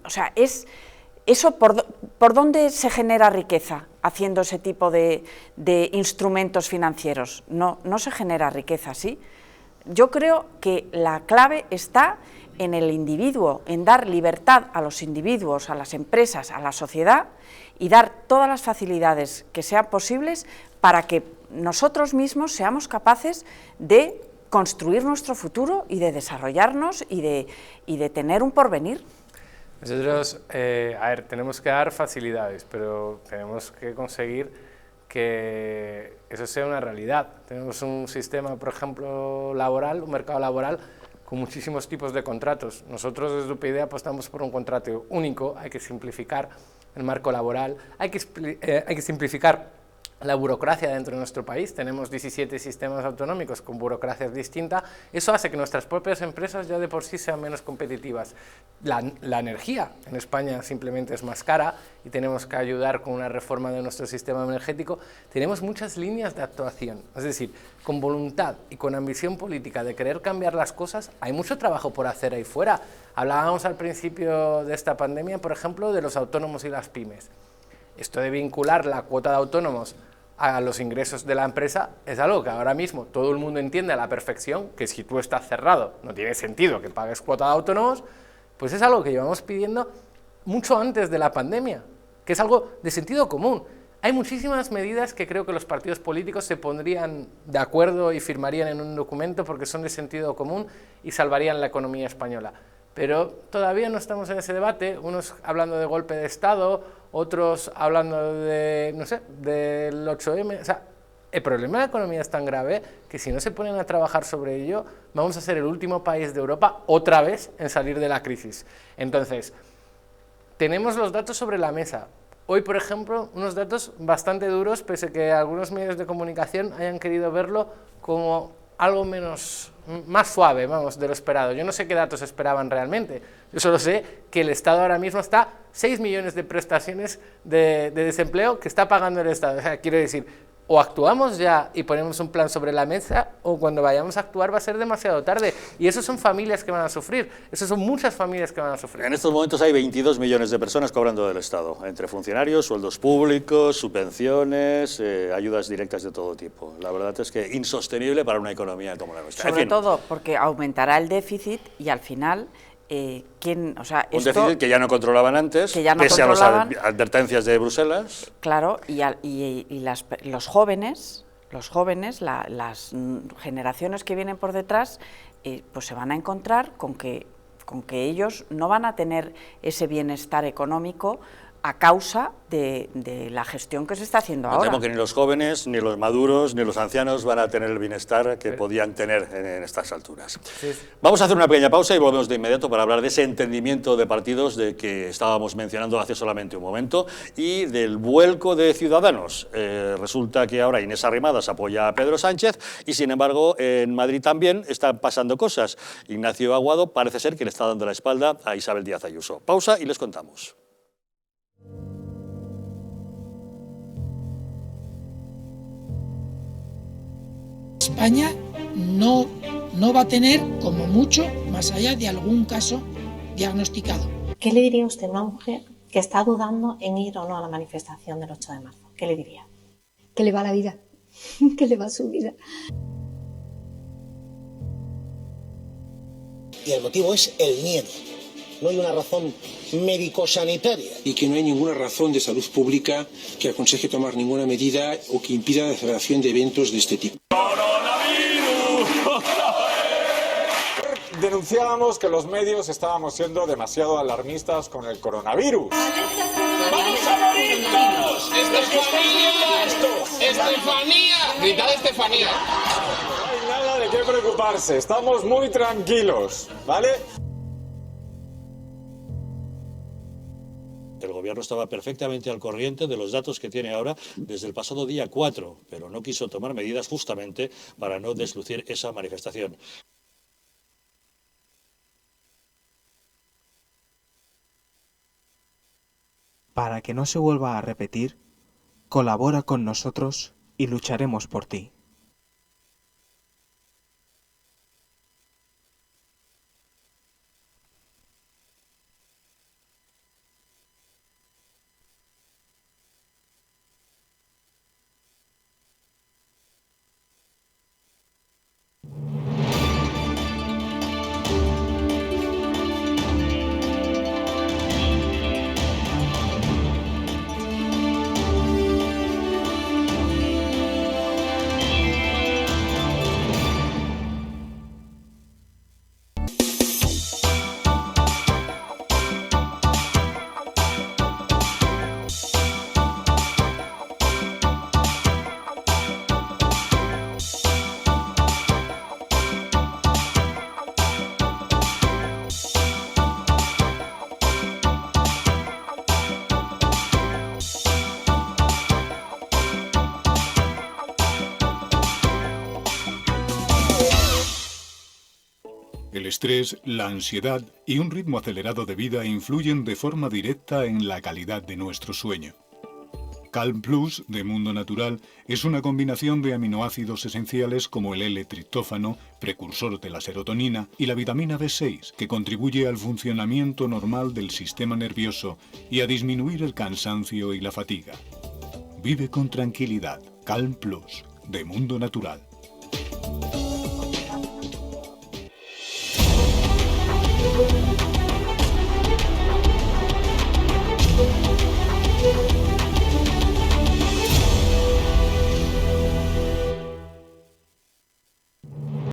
S3: o sea, ¿eso por dónde se genera riqueza haciendo ese tipo de instrumentos financieros? No se genera riqueza, ¿sí? Yo creo que la clave está en el individuo, en dar libertad a los individuos, a las empresas, a la sociedad y dar todas las facilidades que sean posibles para que nosotros mismos seamos capaces de construir nuestro futuro y de desarrollarnos y de tener un porvenir.
S5: Nosotros, tenemos que dar facilidades, pero tenemos que conseguir que eso sea una realidad. Tenemos un sistema, por ejemplo, laboral, un mercado laboral con muchísimos tipos de contratos. Nosotros desde UPyD apostamos por un contrato único, hay que simplificar el marco laboral, hay que simplificar la burocracia dentro de nuestro país. Tenemos 17 sistemas autonómicos con burocracias distintas. Eso hace que nuestras propias empresas ya de por sí sean menos competitivas. La energía en España simplemente es más cara y tenemos que ayudar con una reforma de nuestro sistema energético. Tenemos muchas líneas de actuación, es decir, con voluntad y con ambición política de querer cambiar las cosas, hay mucho trabajo por hacer ahí fuera. Hablábamos al principio de esta pandemia, por ejemplo, de los autónomos y las pymes. Esto de vincular la cuota de autónomos a los ingresos de la empresa es algo que ahora mismo todo el mundo entiende a la perfección, que si tú estás cerrado no tiene sentido que pagues cuota de autónomos, pues es algo que llevamos pidiendo mucho antes de la pandemia, que es algo de sentido común. Hay muchísimas medidas que creo que los partidos políticos se pondrían de acuerdo y firmarían en un documento porque son de sentido común y salvarían la economía española. Pero todavía no estamos en ese debate, unos hablando de golpe de Estado, otros hablando de, no sé, del 8M. O sea, el problema de la economía es tan grave que si no se ponen a trabajar sobre ello, vamos a ser el último país de Europa otra vez en salir de la crisis. Entonces, tenemos los datos sobre la mesa. Hoy, por ejemplo, unos datos bastante duros, pese a que algunos medios de comunicación hayan querido verlo como algo más suave, vamos, de lo esperado. Yo no sé qué datos esperaban realmente, yo solo sé que el Estado ahora mismo está 6 millones de prestaciones de desempleo que está pagando el Estado. O sea, quiero decir, o actuamos ya y ponemos un plan sobre la mesa, o cuando vayamos a actuar va a ser demasiado tarde. Y eso son familias que van a sufrir, eso son muchas familias que van a sufrir.
S1: En estos momentos hay 22 millones de personas cobrando del Estado, entre funcionarios, sueldos públicos, subvenciones, ayudas directas de todo tipo. La verdad es que insostenible para una economía como la nuestra.
S3: Sobre todo porque aumentará el déficit y al final... un
S1: déficit que ya no controlaban antes, pese a las advertencias de Bruselas.
S3: Claro, y los jóvenes, las generaciones que vienen por detrás, pues se van a encontrar con que ellos no van a tener ese bienestar económico a causa de la gestión que se está haciendo ahora.
S1: Temo que ni los jóvenes, ni los maduros, ni los ancianos van a tener el bienestar que podían tener en estas alturas. Sí. Vamos a hacer una pequeña pausa y volvemos de inmediato para hablar de ese entendimiento de partidos de que estábamos mencionando hace solamente un momento y del vuelco de Ciudadanos. Resulta que ahora Inés Arrimadas apoya a Pedro Sánchez y, sin embargo, en Madrid también están pasando cosas. Ignacio Aguado parece ser que le está dando la espalda a Isabel Díaz Ayuso. Pausa y les contamos.
S6: España no va a tener, como mucho, más allá de algún caso diagnosticado.
S7: ¿Qué le diría usted a una mujer que está dudando en ir o no a la manifestación del 8 de marzo? ¿Qué le diría?
S8: Que le va la vida, que le va su vida.
S9: Y el motivo es el miedo. No hay una razón médico-sanitaria.
S10: Y que no hay ninguna razón de salud pública que aconseje tomar ninguna medida o que impida la celebración de eventos de este tipo.
S11: Denunciábamos que los medios estábamos siendo demasiado alarmistas con el coronavirus.
S12: ¡Vamos a morir todos! ¡Estefanía! Gritad Estefanía.
S11: No hay nada de qué preocuparse, estamos muy tranquilos, ¿vale?
S1: El gobierno estaba perfectamente al corriente de los datos que tiene ahora desde el pasado día 4, pero no quiso tomar medidas justamente para no deslucir esa manifestación.
S13: Para que no se vuelva a repetir, colabora con nosotros y lucharemos por ti.
S15: estrés, la ansiedad y un ritmo acelerado de vida influyen de forma directa en la calidad de nuestro sueño. Calm Plus de Mundo Natural es una combinación de aminoácidos esenciales como el L-triptófano, precursor de la serotonina, y la vitamina B6, que contribuye al funcionamiento normal del sistema nervioso y a disminuir el cansancio y la fatiga. Vive con tranquilidad. Calm Plus de Mundo Natural.